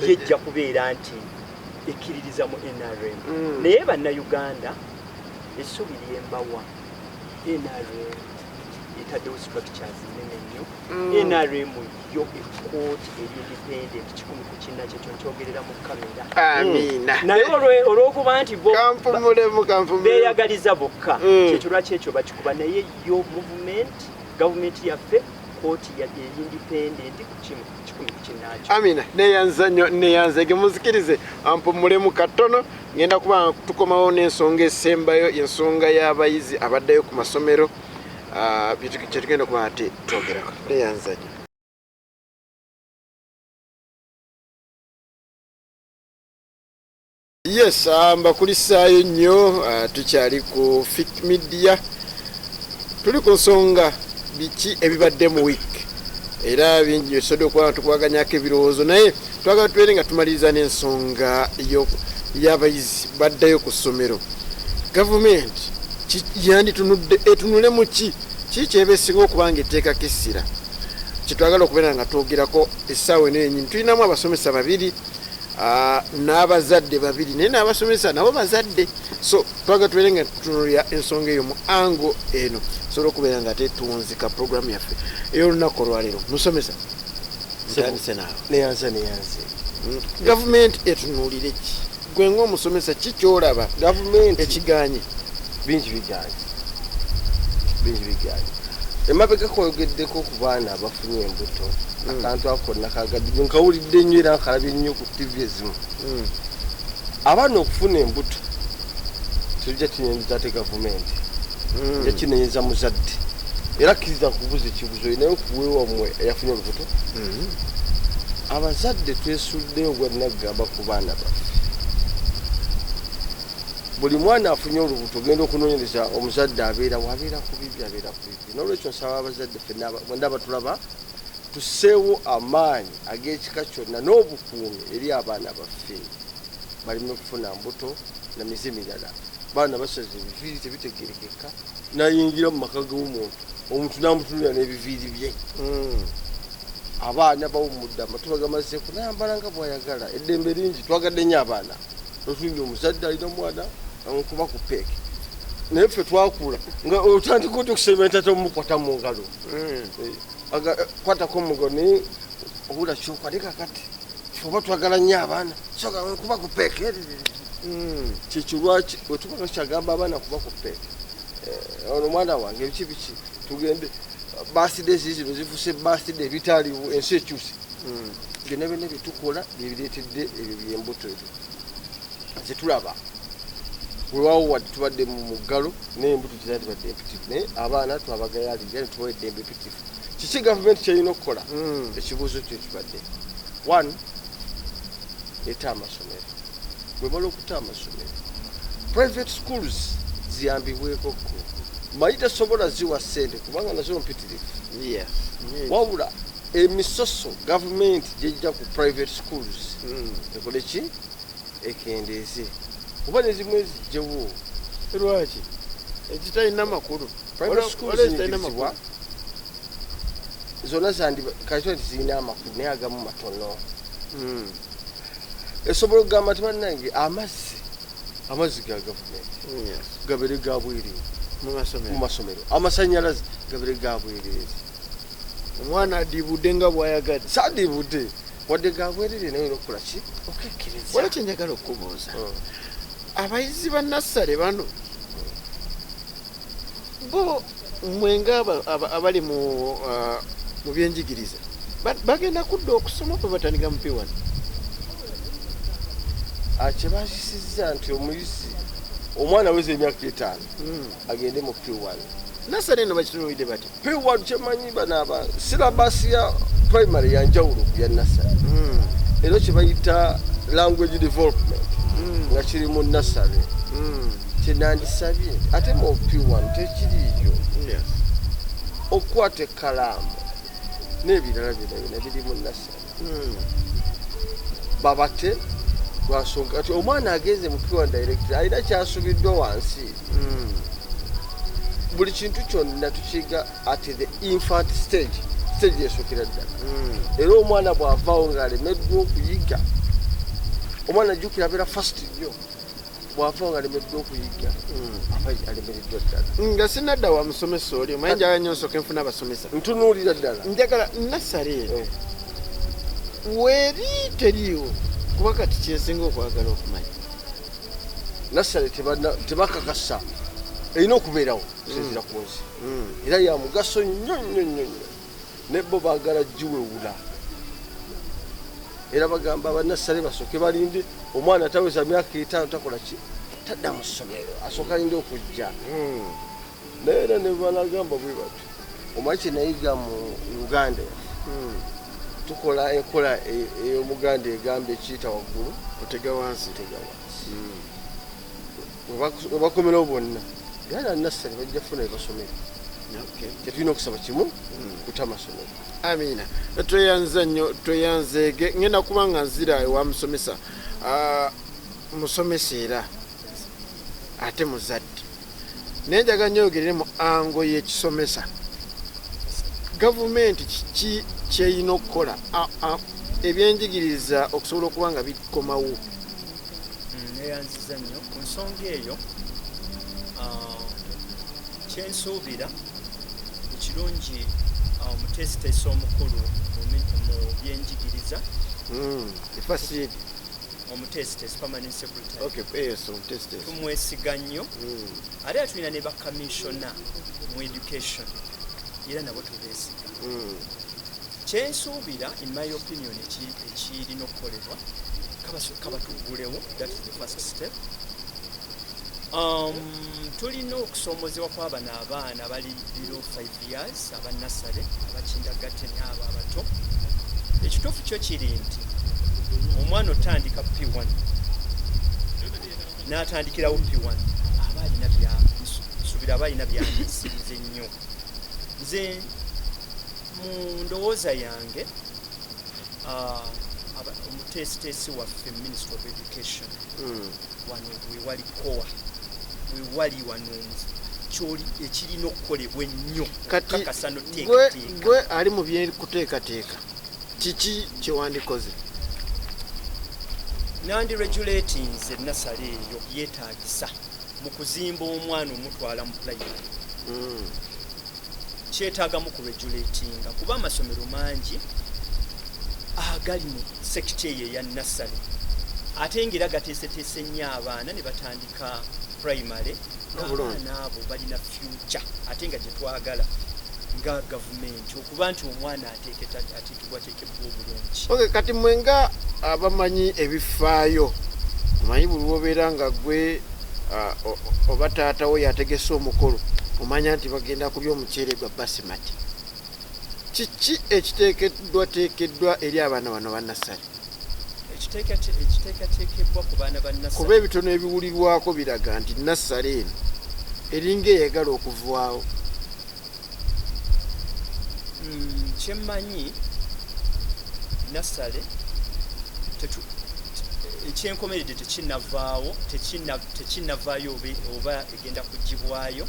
yejja kubeera nti ekkiririza mu NRM naye bannayuganda essuubi lyembawa NRM etaddewo structures nene nnyo NRM yo ekkooti eri independent kikumi ku kinakyo kyokyogerera mu kamera naye olw'okuba nti beeyagaliza bokka kyekyo lwaki ekyo bakikuba naye yo movement gavumenti yaffe kooti eri independent kikumi ku kinakyo amina neyanza nnyo neyanze gemuzikirize ampumulemu katono ngenda kuba tukomawo n'ensonga esembayo ensonga y'abayizi abaddayo ku masomero kyetugenda kuba ate twogerako neyanza nnyo yes mbakulisaayo nnyo tukyali ku Phiq Media tuli ku nsonga biki ebibadde mu week era bingi esodo kwa tukwaganyako ebirowoozo naye twagala tubeere nga tumaliriza n'ensonga y'abayizi baddayo ku ssomero gavumenti yanditunudde etunule mu kiki ebeesinga okubanga etteekako essira kyetwagala okubeera nga twogerako essaawa eno yennyini tulinamu abasomesa babiri n'abazadde babiri naye n'abasomesa nabo bazadde so twagala tubeere nga tutunulira ensonga eyo mu ango eno sobola okubeera nga tetunzika programu yaffe ey'olunaku olwaleero musomesa ntandise naawe neyanze gavumenti etunuulire ki gwe ng'omusomesa kikyolaba gavumenti ekiganye bingi biganye emabega koyogeddeko ku baana abafunye embuto akantu akonna kagadde nkawulidde nnyo era nkalabye nnyo ku tv ezimu abaana okufuna embuto tujja kinenyeza ate gavumenti ja kinenyeza muzadde era kkiriza nkubuza ekibuzo naye okuweewamwe eyafunye olubuto abazadde twesuddeyo gwannaggamba ku baana baffe buli mwana afunye olubuto ogenda okunoonyereza omuzadde abeera ku bibi n'olwekyo nsaba abazadde ffenna batulaba tusseewo amaanyi ag'ekika kyonna n'obukuumi eri abaana baffe balime kufuna mbuto na mize mirala baana basaze ebiviiri tebitegerekeka nayingira mu maka g'omuntu namutunulira n'ebiviiri bye abaana bawumudde amatu bagamazeeku nayambala nga bwayagala eddembe lingi twagadde nnyo abaana notunira omuzadde alina omwana nkuba ku peeke naye ffe twakula nga otandika oti okusementa tomukwata mu ngalo kwatako mugo naye obula kyokwa kakati oba twagala nnyo abaana soka nkuba ku peeke kyekyo lwaki wetukaa kyagamba abaana kuba ku peeke ono mwana wange biki tugende baside zizino zifuse baside ebitaliwo ensi ekyuse byonna byonna byetukola byebireetedde ebyo byembuto ebyo zetulaba wewawo wadde tubadde mu muggalo naye embuto tera tibadde empitifu naye abaana twabagayalirira ne tubawa eddembe empitifu kiki gavumenti kyalina okukola ekibuuzo kyo kibadde 1 eta amasomero bwemala okutta amasomero private schools ziyambibwekoko manyi tasobola ziwa ssente kubanga nazo mpitirivu wabula emisoso gavumenti gyejja ku private schools ekole ki ekendeeze kuba nezimu ezijjewo lwaki ekitalina makulu private schools zinyigizibwa zonna kati nti zirina amakulu naye agamu matono esobola okugamba nti bannange amazzi ga gavumenti gabere ga bwereere mu masomero amasanyalaze gabere ga bwereere omwana adiibudde nga bwayagadde saadiibudde wadde ga bwereere naye olwokukola ki okwekkiriza wala kyenjagala okubuuza abayizi ba nassale bano bo mwenga abali mu byenjigiriza bagenda kudda okusoma kwe batandika mu P1 kyebakisizza nti omuyizi omwana aweza emyaka 5 agende mu P1 nassale eno bakitunuulidde bati P1 kyemanyi banaaba silabasi ya primary yanjawulo ku ya nassale era kyebayita language development nga kiri mu nassale kyenandisabye ate mu P1 tekiriyo okukwata ekkalaamu n'ebirala byonna biri mu nassale babate lwasonga ati omwana agenze mu P1 direct alina kyasubiddwa wansi buli kintu kyonna tukiga at the infant stage esokera ddala era omwana bw'avaawo ng'alemeddwa okuyiga omwana ajjukira abeera fast nnyo bw'avaawo ng'alemeddwa okuyiga aba alemereddwa ddala nga sinadda wa musomesa oli omanyi njagala nnyo nsooka enfuna abasomesa ntunuulira ddala njagala nassale eno weeri teriiwo kuba kati kyensinga okwagala okumanya nassale tebakakasa erina okubeerawo sezira ku nsi era ya mugaso nnyo ne bo baagala giwewula era bagamba abanassale basooke balinde omwana taweza myaka 5 takola ki tadda mu ssomero asooka alinde okujja naye era ne banagamba bwe bati omanyi kyenayiga mu Uganda tukola enkola ey'omuganda egamba ekiyita waggulu otega wansi webakomerawo bonna era nassale bajja kufuna ebasomero tetulina okusaba kimu kuta amasomero amina tweyanza nnyo tweyanzeege ngenda kuba nga nzira ewa musomesa musomesa era ate muzadde naye njagala nnyo ogerere mu ango y'ekisomesa gavumenti kiki kyeyina okukola ebyenjigiriza okusobola okuba nga bikomawo neyanziza nnyo ku nsonga eyo kyensuubira ekirungi omuteesiteesi omukulu mu byenjigiriza efasidi omuteesiteesi permanent secretary. Okay, yes, omuteesiteesi. Tumwesiga nnyo. Ate tulina ne bakamishona mu education era nabo tubeesiga. Kyensuubira in my opinion ekirina okukolebwa kabatugulewo, that is the first step. Tulina okusomozebwa kw'abana abaana bali below 5 years abannasale abakindagatte n'abo abato. Ekituufu kyo kiri nti omwana otandika P1 n'atandikirawo P1 aba alina nsuubira aba alina by'aniisirize nnyo. Nze mu ndowooza yange omuteesiteesi waffe Ministry of Education wano wewali kowa wewali wano kyoli ekirina okukolebwa ennyo kakasa noteekateeka. Gwe ali mu byekuteekateeka kiki kyewandikoze? Nandi regulations ennasale eyo yeetaagisa mu kuzimba omwana omutwala mu primary. Kyetaagamu ku regulatinga kuba amasomero mangi agali mu sekita eyo eya nasale ate ngera gateeseteese nnyo abaana ne batandika primary. Abaana abo balina future ate nga gye twagala nga gavumenti okuba nti omwana ateekebwateekebwa obulungi. Okay, kati mwenga abamanyi ebifaayo omanyi buli wobeera nga gwe oba taata we yategese omukolo omanya nti bagenda kulya omuceere gwa basimati. Kiki ekiteekeddwa eri abaana bano bannasale? Ekiteekateekebwa ku baana bannasale kuba ebitono ebiwulirwako biraga nti nasale eno eringa eyagala okuvaawo. Kyemmanyi nasale ekyenkomeredde tekinnavaawo oba egenda kugibwayo.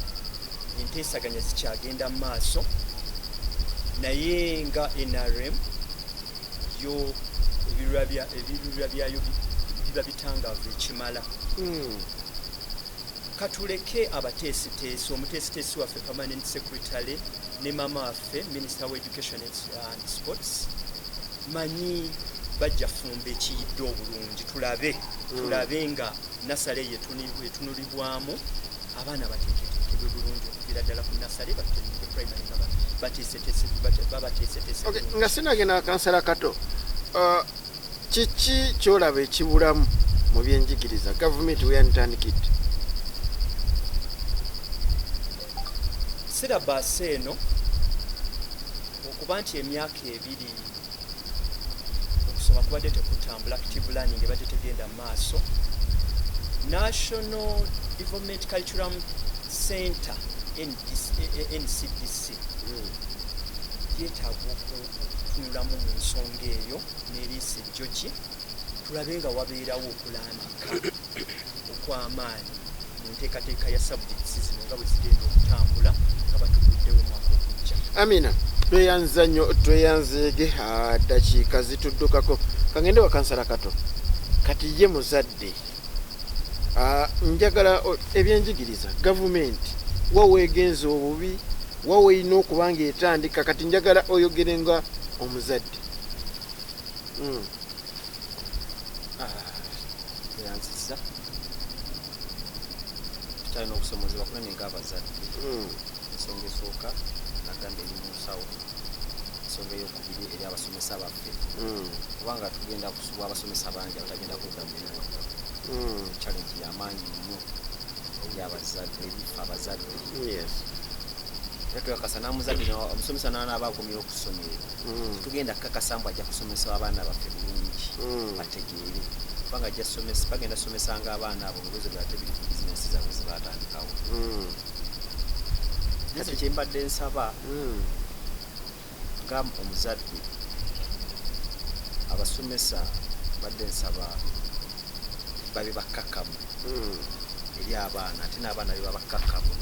Enteesaganya zikyagenda mu maaso naye nga NRM yo ebirura byayo biba bitangaavu ekimala. Katuleke abateesiteesi, omuteesiteesi waffe permanent secretary ne mama waffe Minister of Education and Sports manyi bajja fumba ekiyidde obulungi tulabe nga nasale yetunulibwamu abaana bateeketeekebwe bulungi okuviira ddala ku nasale batendeke primary nga babateeseteese. Okay, nga sinagenda kansala kato kiki kyolaba ekibulamu mu byenjigiriza gavumenti weyantandikidde? Sirabasi eno okuba nti emyaka ebiri okusoma kubadde tekutambula, active learning ebadde tegenda mu maaso. National Development Curriculum Center NCDC yeetaaga okutunulamu mu nsonga eyo n'eriisa ejjoki tulabe nga wabeerawo okulambika okw'amaanyi mu nteekateeka ya subjects zino nga bwe zigenda okutambula nga batuguddewo omwaka ogujja. Amina, tweyanza nnyo tweyanzeege ddakiika zituddukako. Kangende wa kansala kato kati ye muzadde njagala ebyenjigiriza gavumenti waweegenza obubi waweyina okuba nga etandika kati njagala oyogere nga omuzadde. Yanziza tutalina okusomozebwa kunene ng'abazadde. Ensonga esooka nagamba eri mu nsawo, ensonga eyokubiri eri abasomesa baffe kubanga tugenda kusubwa abasomesa bangi abatagenda kwegamirwa. Challenge y'amaanyi nnyo eri abazadde erifa abazadde. Twakasa n'amuzadde omusomesa n'anaaba akomyewo ku ssomero tugenda kukakasa mbu ajja kusomesa abaana baffe bulungi bategeere kubanga bagenda kusomesanga abaana abo ebibuzo byate biri ku bizinesi zaabwe zebatandikawo. Kati kyembadde nsaba nga omuzadde abasomesa badde nsaba babe bakkakkamu eri abaana ate n'abaana be baba bakkakkamu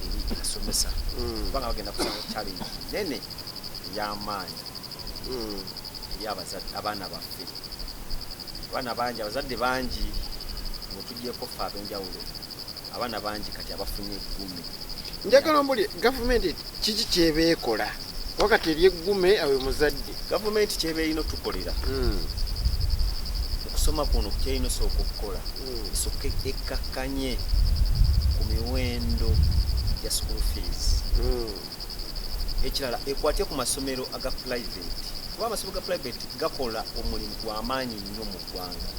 eri abasomesa kubanga bagenda kusanga challenge nene ey'amaanyi eri abaana baffe. Abaana bangi abazadde bangi bwetugyeko ffe ab'enjawulo abaana bangi kati abafunye eggume. Njagala mbuli gavumenti kiki kyebeekola wakati eri eggume awe muzadde? Gavumenti kyeba erina otukolera okusoma kuno kyalina osooka okukola esooka ekkakkanye ku miwendo ya school fees. Ekirala ekwatye ku masomero aga private kuba amasomero ga private gakola omulimu gw'amaanyi nnyo mu ggwanga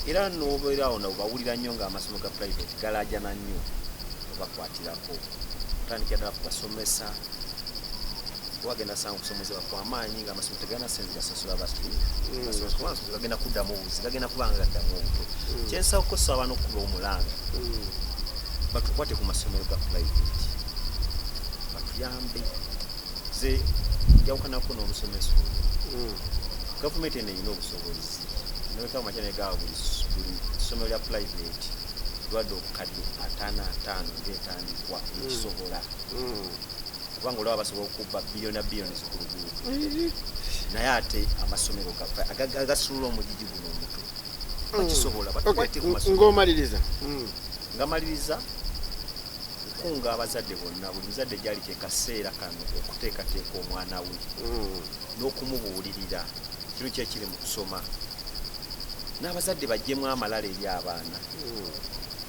era n'obeerawo nabo bawulira nnyo ng'amasomero ga private galaajana nnyo obakwatirako otandikira ddala kubasomesa wagenda sanga okusomesebwa kw'amaanyi ng'amasomero tegalina sente gasasula basomesa gagenda kuddamu obuzi gagenda kubanga gaddamu obuto kyensa okukosa abaana okukuba omulanga batukwate ku masomero ga private batuyambe ze njawukanako n'omusomesa oyo gavumenti eno erina obusobozi noweka mu makyane gawa buli ssomero lya private lwadde obukadde 55 ng'etandikwa ekisobola kubanga olaba basobola okubba biliyoni ku luguudo naye ate amasomero agasulula omugigi guno omuto bakisobola batukwate ku masomero ng'omaliriza ngamaliriza kunga abazadde bonna buli muzadde gyali kyekaseera kano okuteekateeka omwana we n'okumubuulirira kino kyekiri mu kusoma n'abazadde bajjemu amalala eri abaana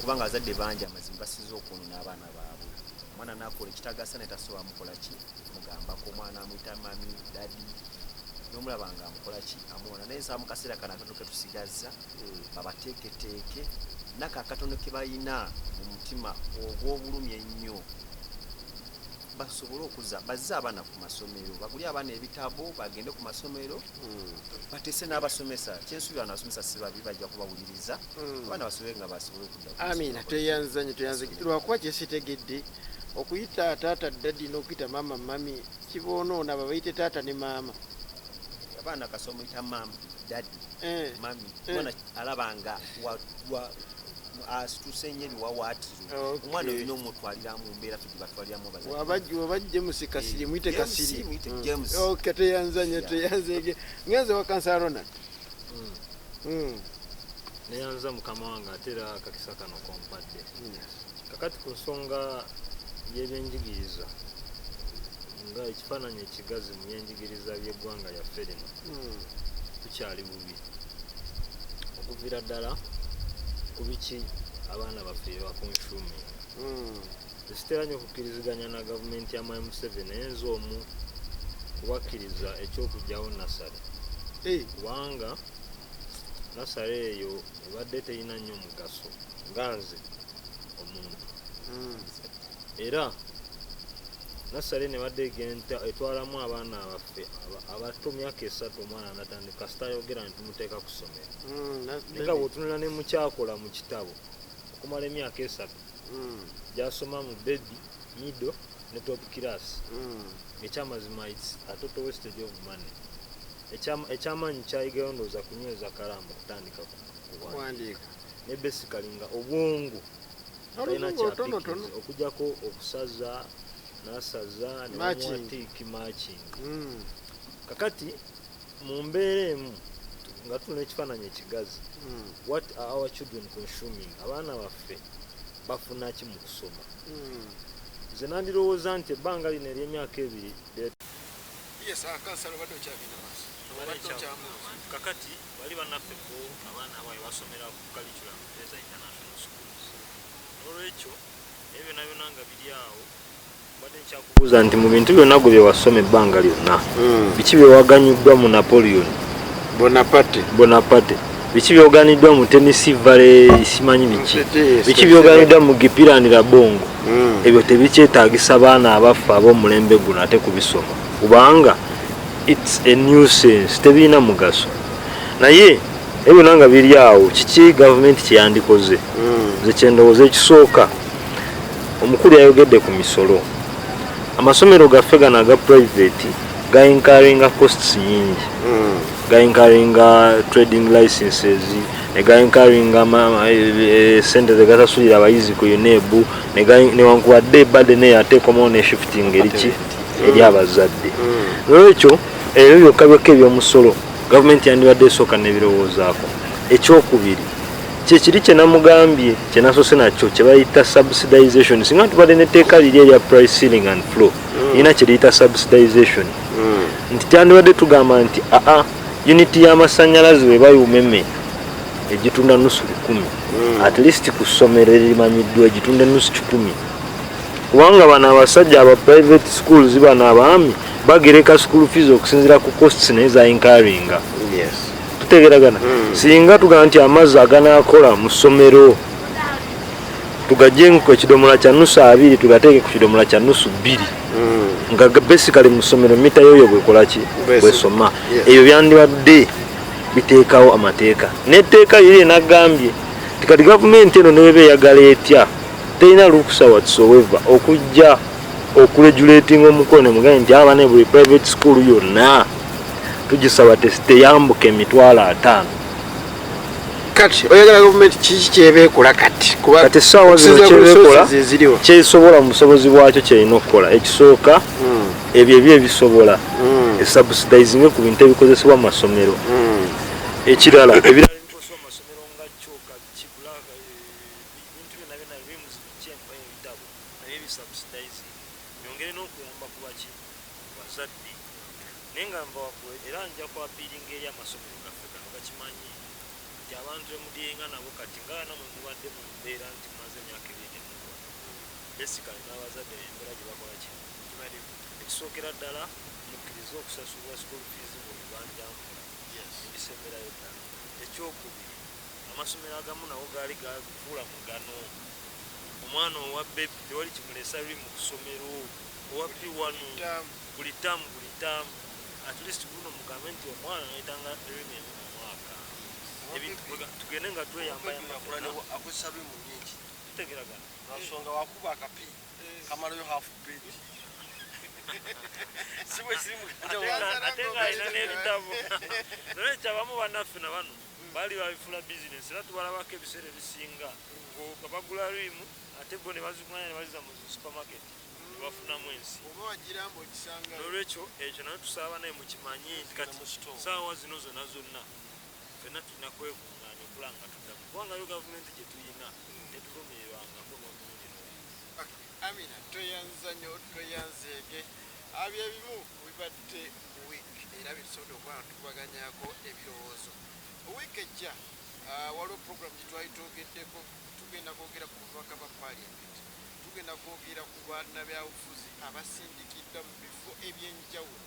kubanga abazadde bangi amazima basize okwonona abaana baabwe omwana nakola ekitagasa netasobola mukola ki mugambako omwana amuyita mami dadi n'omulaba nga amukola ki amuwona naye nsaba mu kaseera kano akatono ketusigazza babateeketeeke naka akatono ke balina mu mutima ogw'obulumi ennyo basobole okuza bazze abaana ku masomero bagule abaana ebitabo bagende ku masomero batese n'abasomesa kyensuubira n'abasomesa si babi bajja kubawuliriza abaana basobole nga basobole okudda amina teyanzanye lwakuba kyesitegedde okuyita taata dadi n'okuyita maama mami kiboonoona babayite taata ne maama abaana kasoma oyita mami dadi mami omwana alabanga asitusenye ebiwawaatiro omwana olina omutwalira mu mbeera tugibatwaliramu wabajje musikasiri mwite kasiri James teyanzanye ngenze wakansa Ronald neyanza mukama wange ate era akakisa kano kompadde kakati ku nsonga y'ebyenjigiriza nga ekifaananyi ekigazi mu byenjigiriza by'eggwanga lyaffe lino tukyali bubi okuviira ddala ku biki abaana baffe bakonsuming tekiteranye okukkiriziganya na gavumenti ya Mwai Museveni eyinza omu kubakkiriza ekyokugyawo nasale kubanga nasale eyo ebadde terina nnyo mugaso nga nze omuntu era nasale ne badde egenda etwalamu abaana abaffe abato myaka 3 omwana natandika sitayogera nti tumuteeka ku ssomero nga bw'otunula ne mukyakola mu kitabo okumala emyaka 3 gyasoma mu baby middle ne top class ekyamazima a total wastage of money ekyamaanyi kyayigayo ndowooza kunyweza kalamu okutandika kuwandiika ne basically nga obwongo talina kyapikiza okujjako okusaza nasaza nemwatiiki matching kakati mu mbeera emu nga tulina ekifaananyi ekigazi what are our children consuming abaana baffe bafuna ki mu kusoma nze nandirowooza nti ebbanga lino ery'emyaka 2 kakati bali bannaffe bo abaana abawe basomera ku curriculum eza international schools olwekyo ebyo byonna byonna nga biri awo badde nkyakubuuza nti mu bintu byonna gwe byewasoma ebbanga lyonna biki byewaganyuddwa mu Napoleon Bonaparte biki byoganiddwa mu Tennessee Valley simanyi biki byoganiddwa mu Gipiranira Bongo ebyo tebikyetaagisa baana abaffe ab'omulembe guno ate kubisoma kubanga it's a nuisance tebirina mugaso naye ebyo nanga biri awo kiki gavumenti kyeyandikoze nze kyendowooza ekisooka omukulu yayogedde ku misolo amasomero gaffe gano aga private gainkaringa costs nyingi gainkaringa trading licenses negainkaringa sente zegasasulira abayizi ku UNEB newankubadde badde neyo ateekomawo ne shifting eriki eri abazadde olwekyo ebyo byokka byokka ebyomusolo gavumenti yandibadde esooka n'ebirowoozaako ekyokubiri kyekiri kye namugambye kye nasoose nakyo kye bayita subsidization singa tubadde netteeka liri erya price ceiling and floor irina kye liyita subsidization nti tyandibadde tugamba nti uniti y'amasannyalaze bwe bayuuma emmere egitunda nusu 100 at least ku ssomero erimanyiddwa egitunda nusu 100 kubanga bano abasajja aba private schools bano abaami bagereka school fees okusinziira ku costs neza incurring. Yes. Tutegeragana singa tugamba nti amazzi aganaakola mu ssomero tugajje ku kidomola kya nusu 2 tugateeke ku kidomola kya nusu 2 nga basically mu ssomero mita yoyo bwekola ki bwesoma eyo byandibadde biteekawo amateeka n'etteeka liri nagambye tikati gavumenti eno nebeba eyagala etya terina lukusa whatsoever okujja okuregulating omukolo ne mugaye nti abaana buli private school yonna tugisaba teyambuka emitwalo 5. Kati oyagala gavumenti kiki kyebeekola kati kati essaawa zino kyebeekola kyesobola mu busobozi bwakyo kyerina okukola ekisooka ebyo ebisobola esubsidizing ku bintu ebikozesebwa mu masomero ekirala ebirala ebikozesebwa mu masomero nga kyoka kibulaga ebintu byonna byonna ebimuzibu kyempa ebitabo nabyo ebisubsidizing byongere n'okuyamba ku baki bazadde naye nga mbawakwe era nja kwapiiringa eri amasomero gaffe gano gakimanyi nti abantu emudyenga nabo kati nga namwe mubadde mu mbeera nti mumaze emyaka 2 temukola basically n'abazadde embeera gye bakola ki ekisookera ddala mukkiriza okusasulwa school fees buli banjambula ebisemberayo ddala ekyokubiri amasomero agamu nawo gaali gafuula mugano omwana owa bebi tewali kimulesa luli mu kusomero owa P1 buli taamu at least guno mugambe nti omwana naitanga lulimi mu mwaka tugende nga akusabi mu nyingi tutegeragana nasonga wakuba akapi kamalayo half page siwe simu atenga alina n'ebitabo naye kyabamu bannaffe na bano baali babifula bizinesi era tubalabako ebiseera ebisinga bagula lwimu ate bo ne bazigumanya ne baziza mu supermarket ne bafunamu ensi n'olwekyo ekyo naye tusaba naye mukimanyi nti kati saawa zino zonna ffenna tulina kwekuŋŋaanya okulanga tuddamu kubanga yo gavumenti gye tuyina tetuvumirwangako n'omulundi Amina toyanza nnyo toyanzeege abyo ebimu bibadde mu wiiki era bisobola okuba tubaganyako ebirowoozo wiiki ejja waliwo program gye twali twogeddeko tugenda kwogera ku bubaka ba paliamenti tugenda kwogera ku bannabyabufuzi abasindikiddwa mu bifo ebyenjawulo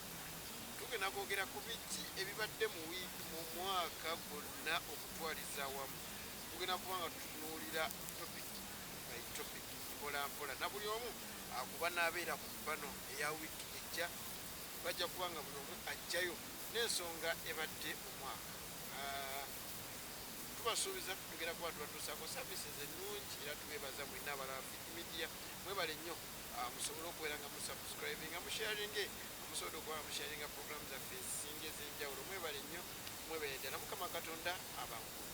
tugenda kwogera ku biki ebibadde mu wiiki mu mwaka gwonna okutwaliza awamu tugenda kuba nga tutunuulira topic by topic mpolampola na buli omu akuba n'abeera ku bano eya wiiki ejja bajja kuba nga buli omu ajjayo n'ensonga ebadde omwaka tubasuubiza tugenda kuba tubatuusaako services ennungi era tubeebaza mwina abalaba Phiq media mwebale nnyo musobole okubeera nga musubscribinga musharinge musobole okuba musharinga program zaffe ezisinga ez'enjawulo mwebale nnyo mwebale ddala mukama katonda abangu